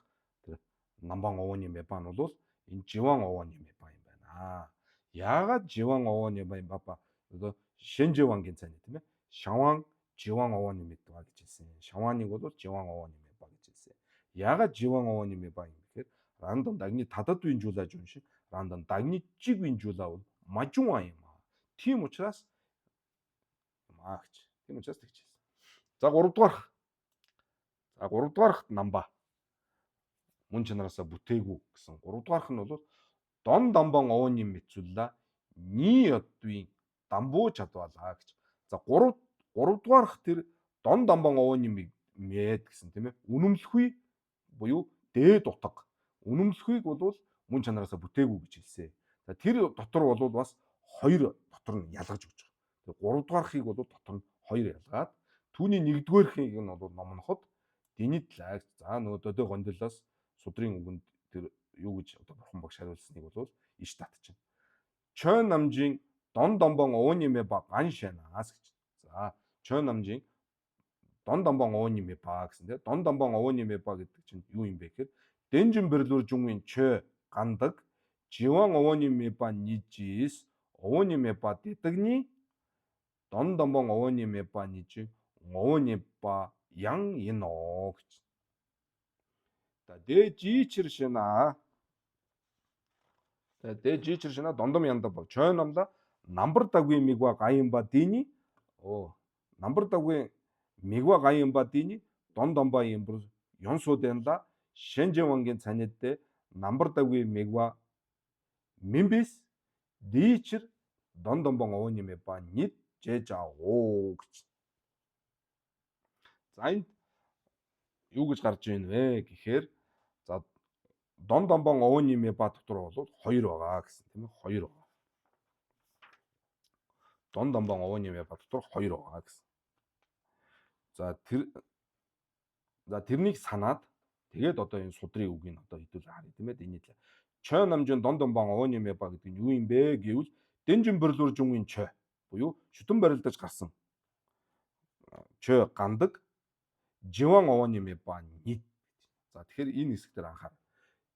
тэр намбан овоон юм ба нь бол энэ живан овоон юм ба юм байна. Яагаад живан овоон юм ба одоо Шэнживангийн цайны тийм ээ. Шаван живан овоон юм ба гэж хэлсэн. Шаваныг бол живан овоон юм ба гэж хэлсэн. Яагаад живан овоон юм ба юм гэхээр рандан дагны татдвийн жуулаа жун шиг рандан дагны жигвийн жуулаа бол мажунва юм аа. Тийм учраас гэж. Тийм учраас тэгж хэлсэн. За 3 дугаарх намба мөн чанараасаа бүтээгүй гэсэн 3 дугаарх нь бол дон дамбан овооны мэдсүлла ни одвийн дамбуу чадвалаа гэж. За 3 дугаарх тэр дон дамбан овооны мэд гэсэн тийм ээ. Үнэмлэхгүй буюу дээд утга. Үнэмлэхүйг бол мөн чанараасаа бүтээгүй гэж хэлсэн. За тэр дотор бол бас хоёр дотор нь ялгаж өгч байгаа. Тэр 3 дугаархыг бол дотор нь хоёр ялгаад түүний нэгдүгээрхийг нь бол номноход дэнит лагч за нөгөө дөдөө гондолоос судрын үгэнд тэр юу гэж одоо бурхан багш хариулсныг бол иш татчихна. Чön намжийн дон домбон овооны мэ ба ган шанаас гэж. За чön намжийн дон домбон овооны мэ ба гэсэн тийм. Дон домбон овооны мэ ба гэдэг чинь юу юм бэ гэхээр дэнжин бэрлүр жунгийн чö гандаг живан овооны мэ ба нижис овооны мэ ба дэдэгний дон домбон овооны мэ ба нижи овооны ба 양 인어 гэж. За дэжичэршина. За дэжичэршина дондом янда бол чой номда намбар даггүй мигва гаимба дини намбар даггүй мигва гаимба дини дондомба имбр 연소된다 Шэнживангийн цанидтэй намбар даггүй мигва мимбис дичэр дондомбон овооны мэ ба нид жэжао гэж. За энд юу гэж гарч ийн вэ гэхээр за дон домбон овооны мэ ба дотор бол хоёр байгаа гэсэн тийм ээ. Хоёр байгаа. Дон домбон овооны мэ ба дотор хоёр байгаа гэсэн. За тэрнийг санаад тэгээд одоо энэ судрын үгийг одоо хэдүүл харъя тийм ээ. Дэнийтлээ. Чö намжин дон домбон овооны мэ ба гэдэг нь юу юм бэ гэвэл дэнжин бэрлүр жунгийн чö буюу шүтэн барилдаж гарсан чö гандаг живан овооны мэ ба нид. За тэгэхээр энэ хэсэг дээр анхаар.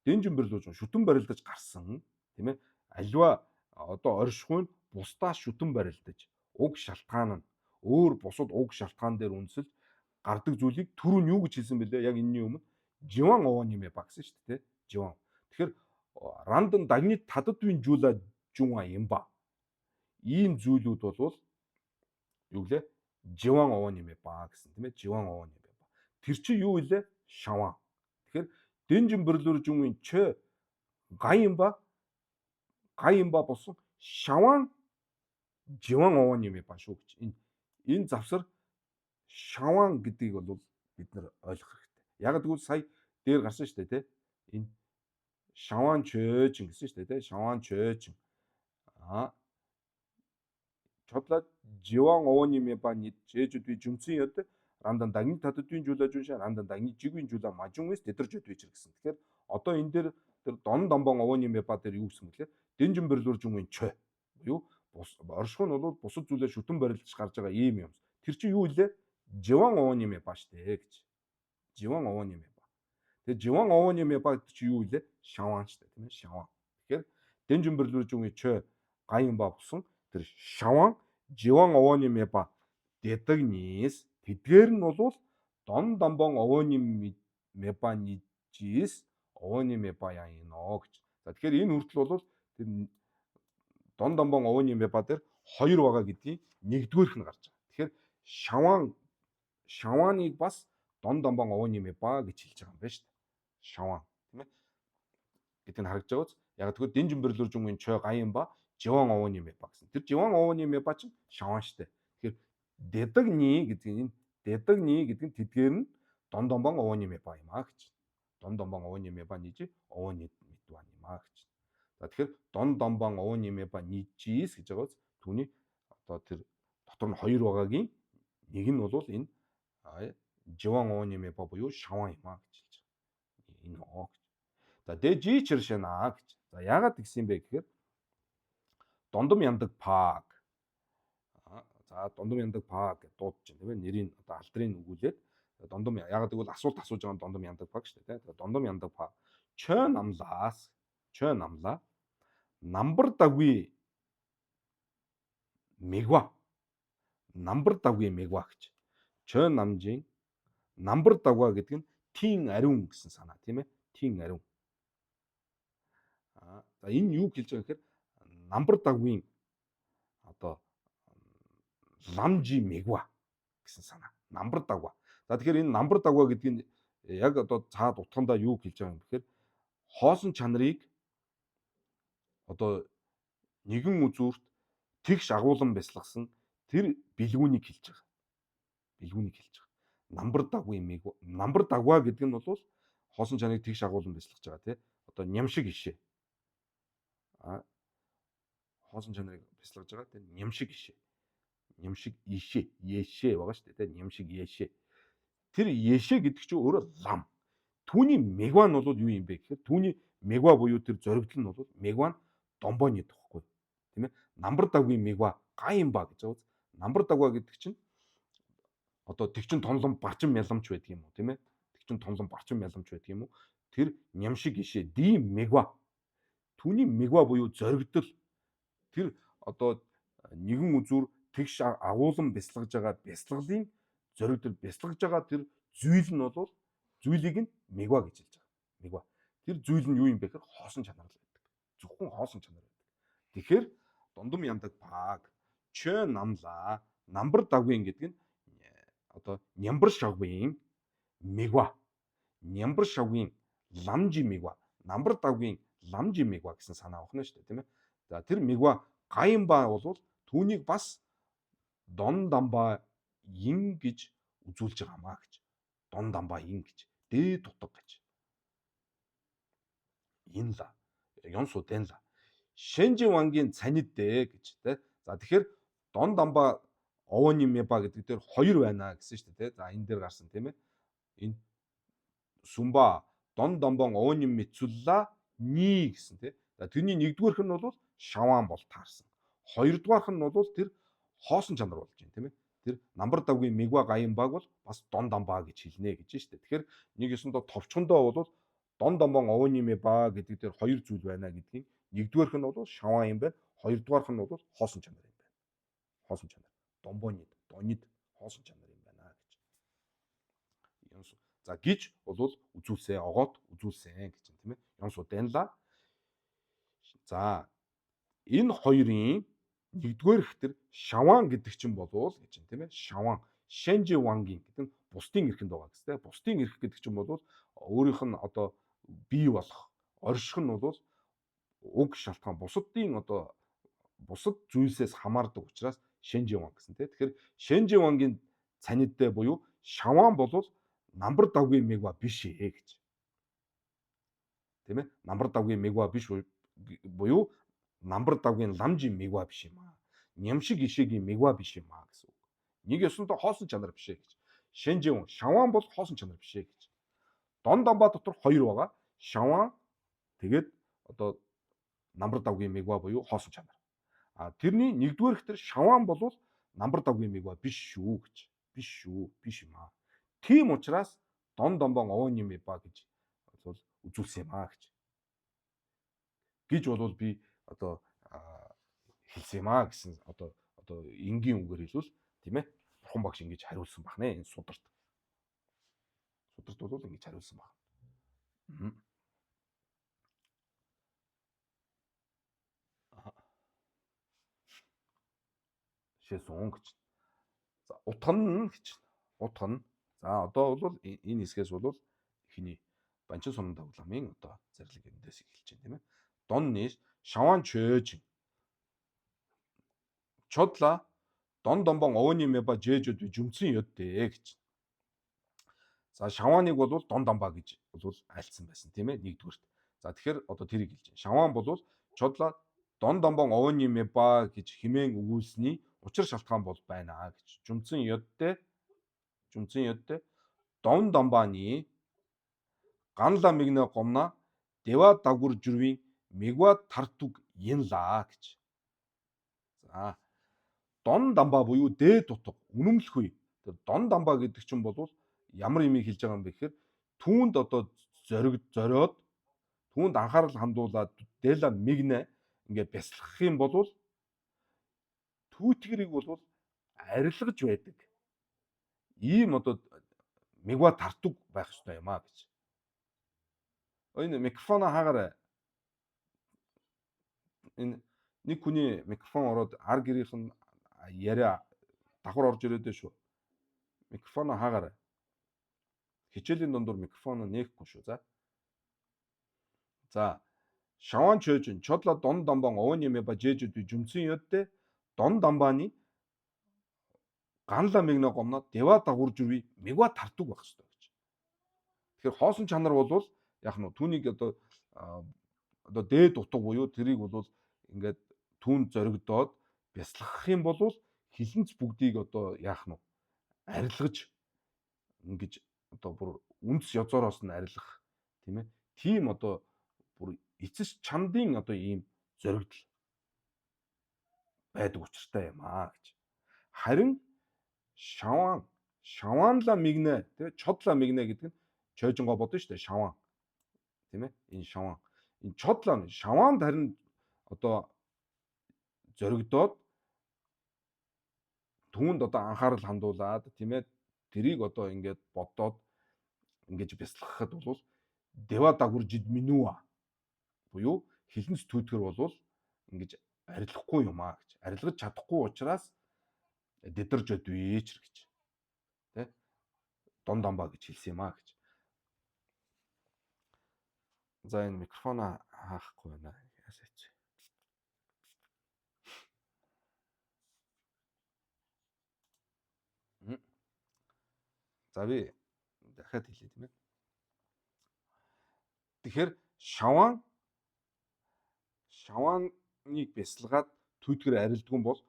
Дэнжин бэрлүүж шүтэн барилдаж гарсан тийм ээ. Аливаа одоо оршихуйн бусдаас шүтэн барилдаж уг шалтгаан нь өөр бусад уг шалтгаан дээр үндэслэж гардаг зүйлийг түрүү нь юу гэж хэлсэн бэлээ? Яг энэний өмнө живан овооны мэ ба гэсэн шүү дээ. Живан. Тэгэхээр рандан дагны татдвийн жуулаа жунга юм ба. Ийм зүйлүүд бол юу гэлээ? Живан овооны мэ ба гэсэн тийм ээ. Живан овооны мэ ба. Тэр чинь юу вэ? Шаван. Тэгэхээр дэнжин бэрлүр жунгийн чö гаимба болсон шаван живан овооны мэ ба шүү гэж. Энэ завсар шаван гэдгийг бол бид нар ойлгох хэрэгтэй. Яг гэвэл сая дээр гарсан шүү дээ, тэ. Энэ шаван чöжин гэсэн шүү дээ, тэ. Шаван чöжин. Чодлаа живан овооны мэ ба нид жэжүүд би жүмсэн яд рандан дагны татдвийн жуулаа жуншаа рандан дагны жигвийн жуулаа мажун вэс тэдэржүүд вечэр гэсэн. Тэгэхээр Одоо энэ дээр тэр Дон Домбон овооны меба дээр юу гэсэн бэлээ? Дэнжин бэрлүүржүнгийн чой. Юу? Оршихуй нь бол бусад зүйлээ шүтэн барилж гарч байгаа ийм юм. Тэр чинь юу илээ? Живан овооны меба штэ гэж. Живан овооны меба. Тэгээ живан овооны меба гэдэг чинь юу илээ? Шаван штэ тийм ээ? Шаван. Тэгэхээр дэнжин бэрлүүржүнгийн чой гаян ба болсон тэр шаван живан овооны меба дэдэгнээс тэдгээр нь бол Дон Домбон овооны меба нийжээс овооны меба яа иноо гэж. За тэгэхээр энэ хүртэл бол тэр Дон Домбон овооны меба дээр 2 байгаа гэдгийг нэгдүгээрх нь гарч байгаа. Тэгэхээр шаваныг бас Дон Домбон овооны меба гэж хэлж байгаа юм байна шүү дээ. Шаван тийм ээ. Гэдэг нь харагдж байгаа. Яг тэгвэл дэнжин бэрлүүржүнгийн чой гаян ба живан овооны меба гэсэн. Тэр живан овооны меба чинь шаван шүү дээ. Тэгэхээр дэдэгний гэдэг нь дэдэгний гэдэг нь тэдгээр нь Дон Домбон овооны меба юм аа гэж. Дон Домбон овооны меба нийж овооны меба юм аа гэж. За тэгэхээр Дон Домбон овооны меба нийжээс гэж байгаа үз. Түүний одоо тэр дотор нь 2 байгаагийн нэг нь бол энэ живан овооны меба буюу шаван юм аа гэж хэлж байгаа. Энэ оо гэж. За дэжи чиршэнаа гэж. За яагаад гэсэн бэ гэхээр Дондом яндаг паг. За Дондом яндаг паг гэж дуудаж байна тийм ээ. Нэрийн одоо алдрыг өгүүлээд Дондом яагаад гэвэл асуулт асууж байгаа Дондом яндаг паг шүү дээ. Дондом яндаг паг. Чой намлаа. Намбар дагви мегва. Намбар дагви мегва гэж. Чой намжийн намбар дагва гэдэг нь тийн ариун гэсэн санаа тийм ээ. Тийн ариун. За энэ юу хэлж байгаа гэхээр намбар дагвын одоо ламжи мегва гэсэн санаа. Намбар дагва. За тэгэхээр энэ намбар дагва гэдэг нь яг одоо цаад утгандаа юу хэлж байгаа юм гэхээр хоосон чанарыг одоо нэгэн үзүүрт тэгш агуулan бясалгасан тэр бэлгүүнийг хэлж байгаа. Бэлгүүнийг хэлж байгаа. Намбар дагвын мегва. Намбар дагва гэдэг нь бол хоосон чанарыг тэгш агуулan бясалгаж байгаа тий. Одоо нямшиг ишээ. Хоосон чанарыг бясалгаж байгаа тий нямшиг ишээ. Нямшиг ишээ, яшээ байгаа шүү дээ тий нямшиг яшээ. Тэр яшээ гэдэг чинь өөрөө лам. Түүний мегва нь бол юу юм бэ гэхээр түүний мегва буюу тэр зоригдол нь бол мегва нь домбоны тоххой тийм ээ. Намбар дагвын мегва гаян ба гэж байгаа. Намбар дагва гэдэг чинь одоо тэгчин тонлон барчин мяламж байдаг юм уу тийм ээ. Тэгчин тонлон барчин мяламж байдаг юм уу? Тэр нямшиг ишээ дим мегва. Түүний мегва буюу зоригдол тэр одоо нэгэн үзүүр тэгш агуулan бясалгаж байгаа бясалгалын зоригдол бясалгаж байгаа тэр зүйл нь бол зүйлийг нь мегва гэж хэлж байгаа. Мегва. Тэр зүйл нь юу юм бэ гэхээр хоосон чанар л байдаг. Зөвхөн хоосон чанар байдаг. Тэгэхээр Дондом яндаг паг, чой намлаа, намбар дагвын гэдэг нь одоо нямбар шавгийн мегва. Нямбар шавгийн ламжи мегва. Намбар дагвын ламжи мегва гэсэн санаа авах нь шүү дээ тийм ээ. За тэр мегва гаян ба бол түүнийг бас Дон Дамба ин гэж үзүүлж байгаа маа гэж. Дон Дамба ин гэж. Дээд тутаг гэж. Инла. Ёнсу дэнла. Шэнжин вангийн цанид дээ гэж тэ. За тэгэхээр Дон Дамба овооны меба гэдэг дээр 2 байна гэсэн шүү дээ. За энэ дээр гарсан тийм ээ. Энэ Сүмба Дон Домбон овооны мэцүлла ни гэсэн тийм. За тэрний нэгдүгээрх нь бол шаван бол таарсан. Хоёрдугаарх нь бол тэр хоосон чанар болж байна тийм ээ. Тэр намбар давгийн мегва гаян баг бол бас Дон Дамба гэж хэлнэ гэж шүү дээ. Тэгэхээр нэг ёсондоо товчхондоо бол Дон Домбон овооны меба гэдэг дээр 2 зүйл байна гэдгийг нэгдүгээрх нь бол шаван юм байна. Хоёрдугаарх нь бол хоосон чанар юм байна. Хоосон чанар. Домбонид, донид хоосон чанар юм байна гэж. За гэж бол үзүүлсэн, огоот үзүүлсэн гэж юм тийм ээ. Ёнсу дэнла. За энэ хоёрын нэгдүгээрх тэр шаван гэдэг чинь болвол гэж юм тийм ээ. Шаван, Шэнжи вангийн гэдэг нь бусдын эрхэнд байгаа гэсэн тийм. Бусдын эрх гэдэг чинь болвол өөрийнх нь одоо бий болох орших нь бол уг шалтгаан бусдын одоо бусад зүйлсээс хамаардаг учраас Шэнжи ван гэсэн тийм. Тэгэхээр Шэнжи вангийн цанидтэй буюу шаван болвол намбар давгийн мегва биш ээ гэж. Тийм ээ? Намбар давгийн мегва биш буюу намбар давгийн ламжийн мегва биш юм аа. Нямшиг ишээгийн мегва биш юм аа гэсэн үг. Нэг ёсондоо хоосон чанар биш ээ гэж. Шэнжин шаван бол хоосон чанар биш ээ гэж. Дон Дамба дотор 2 байгаа. шаваа тэгээд одоо намбар давгийн мегва буюу хоосон чанар. Тэрний нэгдүгээр ихтер шаваан бол намбар давгийн мегва биш шүү гэж. Биш юм аа. Тийм учраас дон домбон овооны меба гэж бол үзүүлсэн юм аа гэж бол би одоо хэлсэн юм аа гэсэн одоо энгийн үгээр хэлвэл тийм ээ бурхан багш ингэж хариулсан баг нэ энэ сударт. Сударт бол ингэж хариулсан баг. Шээсэн гэж. За утган гэж. Утган. За одоо бол энэ хэсгээс бол ихний банчин сунан давламын одоо зарлиг эндээс эхэлж байна тийм ээ. Донны шаваан чөөж чодла дон домбон овооны меба жээжүүд жүмцэн ёдтэй гэж. За шавааныг бол дон домба гэж бол айлцсан байсан тийм ээ нэгдүгürt. За тэгэхээр одоо тэрийг хэлж байна. Шаваан бол чодла дон домбон овооны меба гэж химэн өгүүлсний учир шалтгаан бол байна гэж. Жүмцэн ёдтэй дон домбаны ганла мигнэ гомна дева дагвар жүрвийн мегва тартуг янла гэж. За дон дамба буюу дээд утга үнэмлэхгүй. Тэр дон дамба гэдэг чинь бол ямар юм хэлж байгаа юм бэ гэхээр түүнд одоо зориод түүнд анхаарал хандуулаад дела мигнэ ингээд бясалгах юм бол түүтгэрийг бол арилгаж байдаг. Ийм одоо мегва тартуг байх ёстой юм аа гэж. Энэ микрофоно хаагаарай. Энэ нэг хүний микрофон ороод ар гэрийнх нь яриа давхар орж ирээд шүү. Микрофоно хаагаарай. Хичээлийн дундуур микрофоно нээхгүй шүү. За. Шаваан чөөжин чодла дон домбон овооны меба жээжүүд жүмцэн ёдтэй дон домбаны ганла мигнэ гомно дева дагвар жүрви мегва тартуг байх ёстой гэж. Тэгэхээр хоосон чанар бол яг нь түүнийг одоо дээд утга буюу тэрийг бол ингээд түүнд зоригдоод бясалгах юм бол хилэнц бүгдийг одоо яах нь арилгаж ингэж одоо бүр үндэс язоороос нь арилгах тийм ээ. Тийм одоо бүр эцэс чандын одоо ийм зоригдол байдаг учиртай юм аа гэж. Харин шаваанла мигнэ тийм чодла мигнэ гэдэг нь чойжонгоо бодно шүү дээ шаваан тийм ээ. Энэ шаваан энэ чодла шаваанд харин одоо зоригдоод түүнд одоо анхаарал хандуулаад тийм ээ тэрийг одоо ингээд бодоод ингэж бясалгахад бол дева дагвар жид минуа буюу хилэнц түүтгэр бол ингэж арилахгүй юм аа гэж. Арилгаж чадахгүй учраас дэдэрж өдвээ ч гэж. Тэ? Дон домба гэж хэлсэн юм аа гэж. За энэ микрофоно хаахгүй байна. Яасаач. За би дахиад хэлье тийм ээ. Тэгэхээр шавааныг бясалгаад түүтгэр арилдгүн бол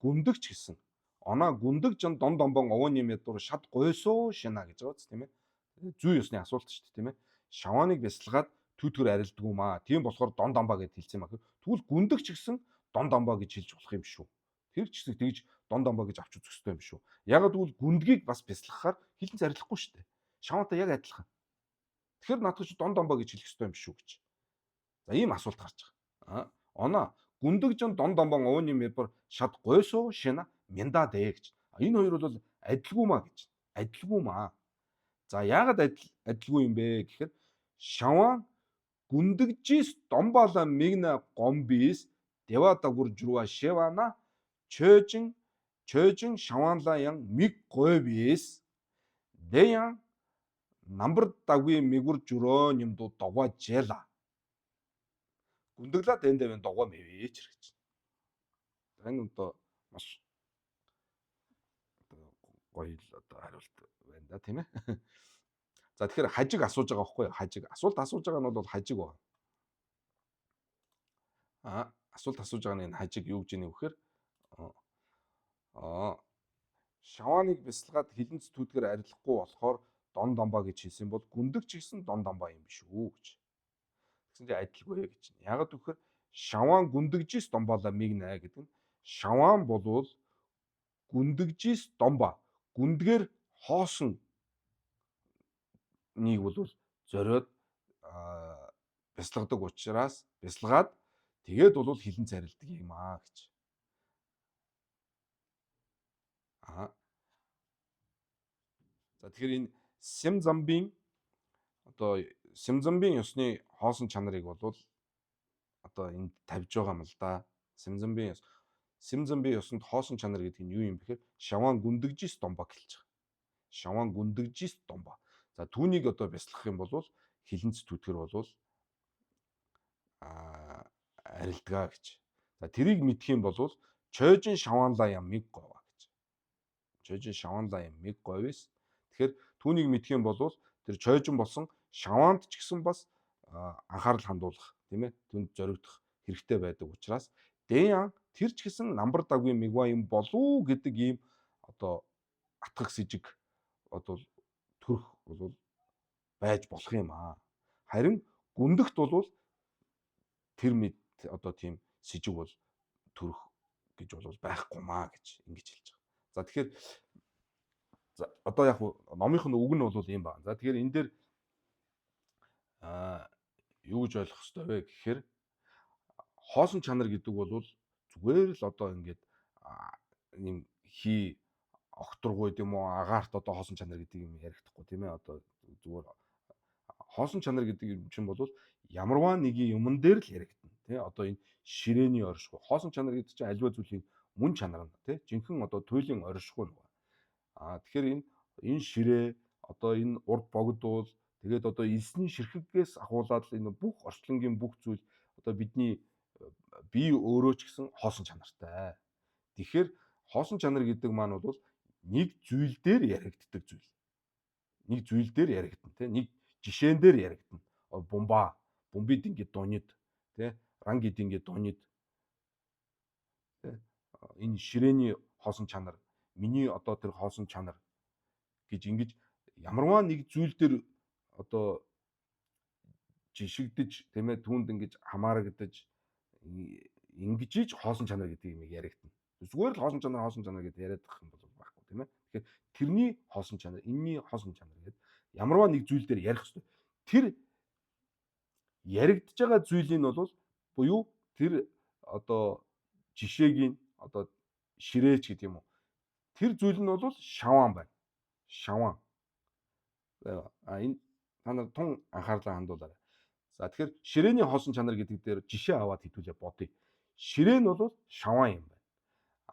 гүндэгч гэсэн. Оноо гүндэгжин дон домбон овооны мэдур шат гойсоо шина гэж байгаа тийм ээ. Зүй ёсны асуулт шүү дээ тийм ээ. Шавааныг бясалгаад түүтгэр арилдгүм аа. Тийм болохоор дон домба гэж хэлсэн юм аа. Тэгвэл гүндэгч гэсэн дон домба гэж хэлж болох юм шүү. Тэр ч гэсэн тэгж дон домба гэж авч үзэх ёстой юм шүү. Яг гэвэл гүндгийг бас бясалгахаар хилэн зарилахгүй шүү дээ. Шаваантай яг адилхан. Тэгэхээр наадах чи дон домба гэж хэлэх ёстой юм шүү гэж. За ийм асуулт гарч байгаа. Оноо гүндэгжин дон домбон овооны мэдур шат гойсоо шина мянда дэ гэж. Энэ хоёр бол адилгүймаа гэж. Адилгүймаа. За яагаад адилгүй юм бэ гэхээр шаваан гүндэгжис домбала мигна гомбис дева дагвар журва шевана чөөжин шаваанла ян миг гойбис дэян намбар дагви мигур журоо нэмдүү догва жела. Гүндэглаад дэндээ догва мэвэж гэж. Энэ одоо маш гоё одоо хариулт байна да тийм ээ. За тэгэхээр хажиг асууж байгаа байхгүй юу? Хажиг. Асуулт асууж байгаа нь бол хажиг байна. Асуулт асууж байгаа нь энэ хажиг юу гэж нэв вэхээр шавааныг бясалгаад хилэнц түүтгэр арилахгүй болохоор дон домба гэж хэлсэн бол гүндэгч гэсэн дон домба юм биш үү гэж. Тэгсэндээ адилгүй гэж. Яагаад гэвэл шаваан гүндэгжис домбола мигнэ гэдэг нь шаваан болвол гүндэгжис домба. Гүндгээр хоосон нэг бол зориод бясалгадаг учраас бясалгаад тэгээд бол хилэн царилдаг юм аа гэж. За тэгэхээр энэ Сямзамбын одоо Сямзамбын ёсны хоосон чанарыг бол одоо энд тавьж байгаа юм л да. Сямзамбын ёсонд хоосон чанар гэдэг нь юу юм бэхээр шаваан гүндэгжис домба гэлж байгаа. Шаваан гүндэгжис домба. За түүнийг одоо бясалгах юм бол хилэнц түтгэр бол арилдгаа гэж. За тэрийг мэдэх юм бол чойжин шаваанлаа ямиг говаа гэж. Чойжин шаваанлаа ямиг говьс. Тэгэхээр түүнийг мэдэх юм бол тэр чойжин болсон шаваанд ч гэсэн бас анхаарал хандуулах, тийм ээ, түнд зоригдох хэрэгтэй байдаг учраас Дэян тэр ч гэсэн намбар даггүй мигва юм болов гэдэг ийм одоо атгах сэжиг одоо төрөх бол байж болох юм аа. Харин гүндэгт бол тэр мэд одоо тийм сэжиг бол төрөх гэж бол байхгүй маа гэж ингэж хэлж байгаа. За тэгэхээр одоо яг номынх нь үг нь бол юм байна. За тэгэхээр энэ дээр юу гэж ойлгох хэрэгтэй вэ гэхээр хоосон чанар гэдэг бол зүгээр л одоо ингээд ийм хий огторгой юм уу агаарт одоо хоосон чанар гэдэг юм ярихдаггүй тийм ээ. Одоо зүгээр хоосон чанар гэдэг юм чинь бол ямарваа нэгэн юмн дээр л яригдана тий. Одоо энэ ширээний оршихуй хоосон чанар гэдэг чинь аливаа зүйлийн мөн чанар нь тий. Жинхэнэ одоо туйлын оршихуй нэг. Тэгэхээр энэ ширээ одоо энэ урд богдуул тэгээд одоо элсний ширхэгээс ахуулаад энэ бүх орчлонгийн бүх зүйл одоо бидний бие өөрөө ч гэсэн хоосон чанартай. Тэгэхээр хоосон чанар гэдэг маань бол нэг зүйл дээр яригддаг зүйл. Нэг зүйл дээр яригдана тий. Нэг жишээн дээр яригдана. Бомбид ингээд дунид тий. Рангид ингээд дунид тий. Энэ ширээний хоосон чанар, миний одоо тэр хоосон чанар гэж ингэж ямарваа нэг зүйл дээр одоо жишигдэж тийм ээ түүнд ингэж хамаарагдаж ингэж хоосон чанар гэдэг юм яригдана. Зүгээр л хоосон чанар гэдээ яриад байгаа юм бол байхгүй тийм ээ. Тэгэхээр тэрний хоосон чанар, энэний хоосон чанар гэдэг ямарваа нэг зүйл дээр ярих хэрэгтэй. Тэр яригдж байгаа зүйлийн бол буюу тэр одоо жишээгийн одоо ширээч гэдэг юм уу. Тэр зүйл нь бол шаваан байна. Шаваан. Энэ та нар тун анхаарлаа хандуулаарай. За тэгэхээр ширээний хоосон чанар гэдэг дээр жишээ аваад хэдүүлээ бодъё. Ширээ нь бол шаваан юм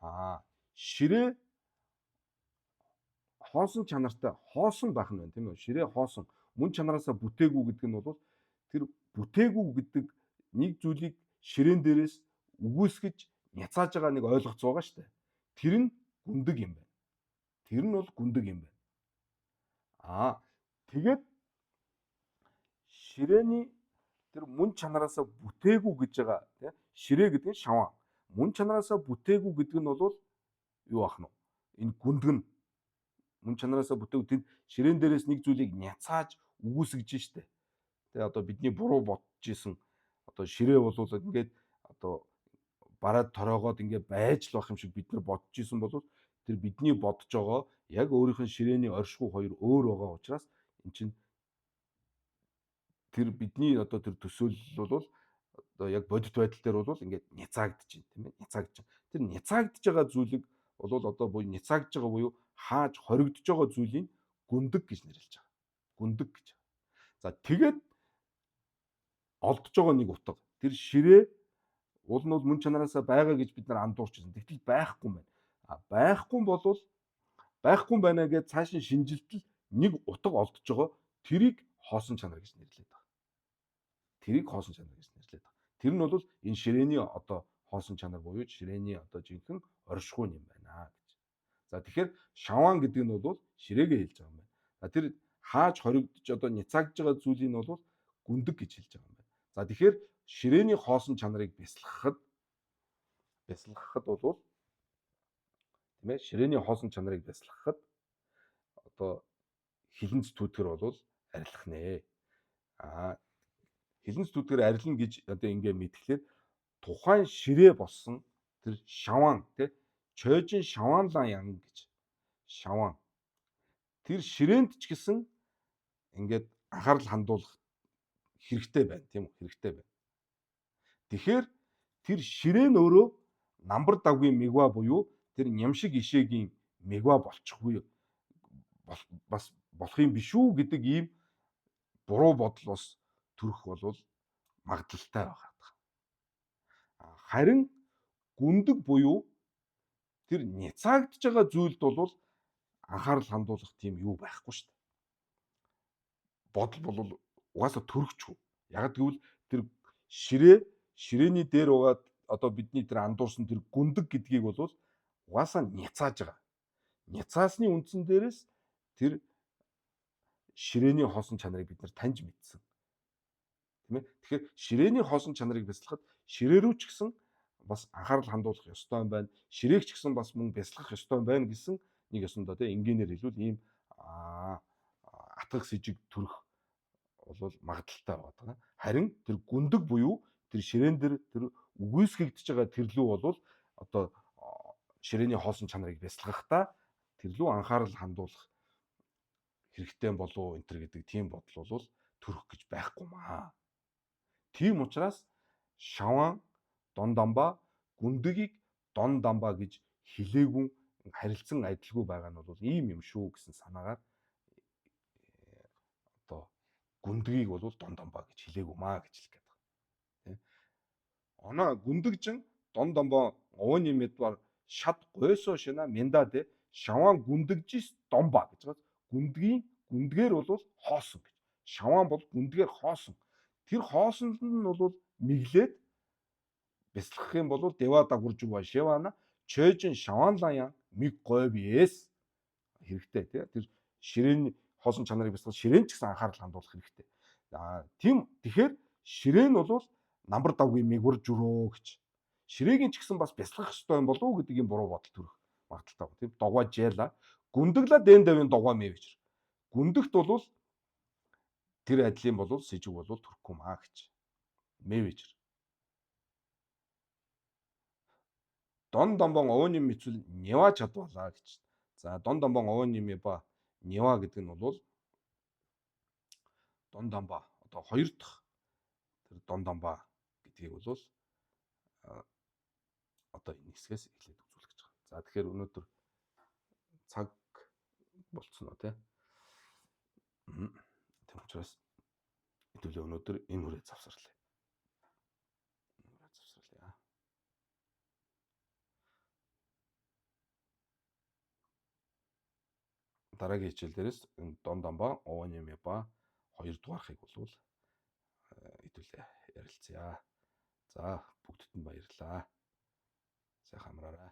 байна. Ширээ хоосон чанартай хоосон байх нь байна тийм үү? Ширээ хоосон мөн чанараасаа бүтээгүй гэдэг нь бол тэр бүтээгүй гэдэг нэг зүйлийг ширээн дээрээс үгүйсгэж няцааж байгаа нэг ойлголт байгаа шүү дээ. Тэр нь гүндэг юм байна. Тэр нь бол гүндэг юм байна. Тэгээд ширээний тэр мөн чанараасаа бүтээгүй гэж байгаа тийм ширээ гэдэг нь шаваан. Мөн чанараасаа бүтээгүй гэдэг нь бол юу ах нь? Энэ гүндэг нь мөн чанараасаа бүтээгүй тэр ширээн дээрээс нэг зүйлийг няцааж үгүйсгэж штэ. Тэгээ одоо бидний буруу бодож исэн одоо ширээ болвол ингээд одоо бараад тороогоод ингээд байж л байх юм шиг бид нар бодож исэн бол тэр бидний бодож байгаа яг өөрийнх нь ширээний оршихуй хоёр өөр байгаа учраас эн чинь тэр бидний одоо тэр төсөөлөл бол одоо яг бодит байдал дээр бол ингээд няцаагдаж байна тийм ээ. Няцаагдаж. Тэр няцаагдж байгаа зүйлийг бол одоо буюу няцаагдж байгаа буюу хааж хоригдож байгаа зүйлийг гүндэг гэж нэрлэж байгаа. Гүндэг гэж. За тэгээд олдож байгаа нэг утга. Тэр ширээ уул нь мөн чанараасаа байгаа гэж бид нар андуурч байна. Тэгтэл байхгүй юм байна. Байхгүй байна гэж цааш нь шинжилтэл нэг утга олдож байгаа. Тэрийг хоосон чанар гэж нэрлэдэг байна. Тэрийг хоосон чанар гэж нэрлэдэг байна. Тэр нь бол энэ ширээний одоо хоосон чанар буюу ширээний одоо жинхэнэ оршихуй юм байна гэж. За тэгэхээр шаваан гэдэг нь бол ширээгээ хэлж байгаа юм байна. За тэр хааж хоригдож одоо няцаагдж байгаа зүйлийг нь бол гүндэг гэж хэлж байгаа юм байна. За тэгэхээр ширээний хоосон чанарыг бясалгахад бол тийм ээ ширээний хоосон чанарыг бясалгахад одоо хилэнц түүтгэр бол арилах нэ. хилэн зүтгэр арилна гэж одоо ингээ мэдтэгэхээр тухайн ширээ болсон тэр шаваан тий чойжин шаваанлан ян гэж шаваан тэр ширээнд ч гэсэн ингээд анхаарал хандуулах хэрэгтэй байна тийм үү хэрэгтэй байна. Тэгэхээр тэр ширээ нь өөрөө намбар давгийн мигва буюу тэр нямшиг ишээгийн мигва болчихгүй бас болох юм биш үү гэдэг ийм буруу бодол бас төрөх болвол магадлалтай байгаа. Харин гүндэг буюу тэр няцаагдж байгаа зүйлд бол анхаарал хандуулах тийм юу байхгүй шүү дээ. Бодол бол угаасаа төрөгчгүй. Яг гэвэл тэр ширээний дээр байгаа одоо бидний тэр андуурсан тэр гүндэг гэдгийг бол угаасаа няцааж байгаа. Няцаасны үндсэн дээрээс тэр ширээний хоосон чанарыг бид нар таньж мэдсэн. Тийм ээ. Тэгэхээр ширээний хоосон чанарыг бясалгахад ширээ рүү ч гэсэн бас анхаарал хандуулах ёстой юм байна. Ширээг ч гэсэн бас мөн бясалгах ёстой юм байна гэсэн нэг ёсондоо тийм энгийнээр хэлбэл ийм атгах с жиг төрөх бол магадaltaй байгаа. Харин тэр гүндэг буюу тэр ширээн дээр тэр үгүйсгэгдэж байгаа тэрлүү бол одоо ширээний хоосон чанарыг бясалгахдаа тэрлүү анхаарал хандуулах хэрэгтэй болов энэ төр гэдэг тийм бодол бол төрөх гэж байхгүй маа. Тийм учраас шаваан дон дамба гүндгийг дон дамба гэж хэлээгүй харилцан адилгүй байгаа нь бол ийм юм шүү гэсэн санаагаар одоо гүндгийг бол дон дамба гэж хэлээгүй маа гэж хэлэх гээд байна. Оноо гүндэгжин дон дамба овооны медвар шат гойсоо шина мендаде шаваан гүндэгжис домба гэж байгаа. Гүндгээр бол хоосон гэж. Шаваан бол гүндгээр хоосон. Тэр хоосонд нь бол мэглээд бясалгах юм бол дева дагварж ба шивана чойжин шаваанлан миг говьес хэрэгтэй тий. Тэр ширээний хоосон чанарыг бясалгах ширээн ч гэсэн анхаарал хандуулах хэрэгтэй. Тийм тэгэхээр ширээ нь бол намбар давгийн мигвар журөө гэж. Ширээгийн ч гэсэн бас бясалгах ёстой юм болов уу гэдэг юм буруу бодол төрөх магадaltaй байна. Тийм догоо жэла гүндэгла дэн давын догоо мэ гэж. Гүндэгт бол тэр адилын бол сэжиг бол төрөхгүй маа гэж. Мэвэж. Дон домбон овооны мэдвэл нева чадвалаа гэж. За дон домбон овооны мэ ба нева гэдэг нь бол дон дамба одоо хоёр дахь тэр дон дамба гэдгийг бол одоо энэ хэсгээс эхлээд үзүүлэх гэж байгаа. За тэгэхээр өнөөдөр цаг болцсон уу те. Тэм учраас хэдүүлээ өнөөдөр энэ хүрээ завсарлаа. Дараагийн хичээл дээрээс дон дамба овооны мэ ба 2 дугаархыг болвол хэдүүлээ ярилцъя. За бүгдд нь баярлалаа. Сайхан амраарай.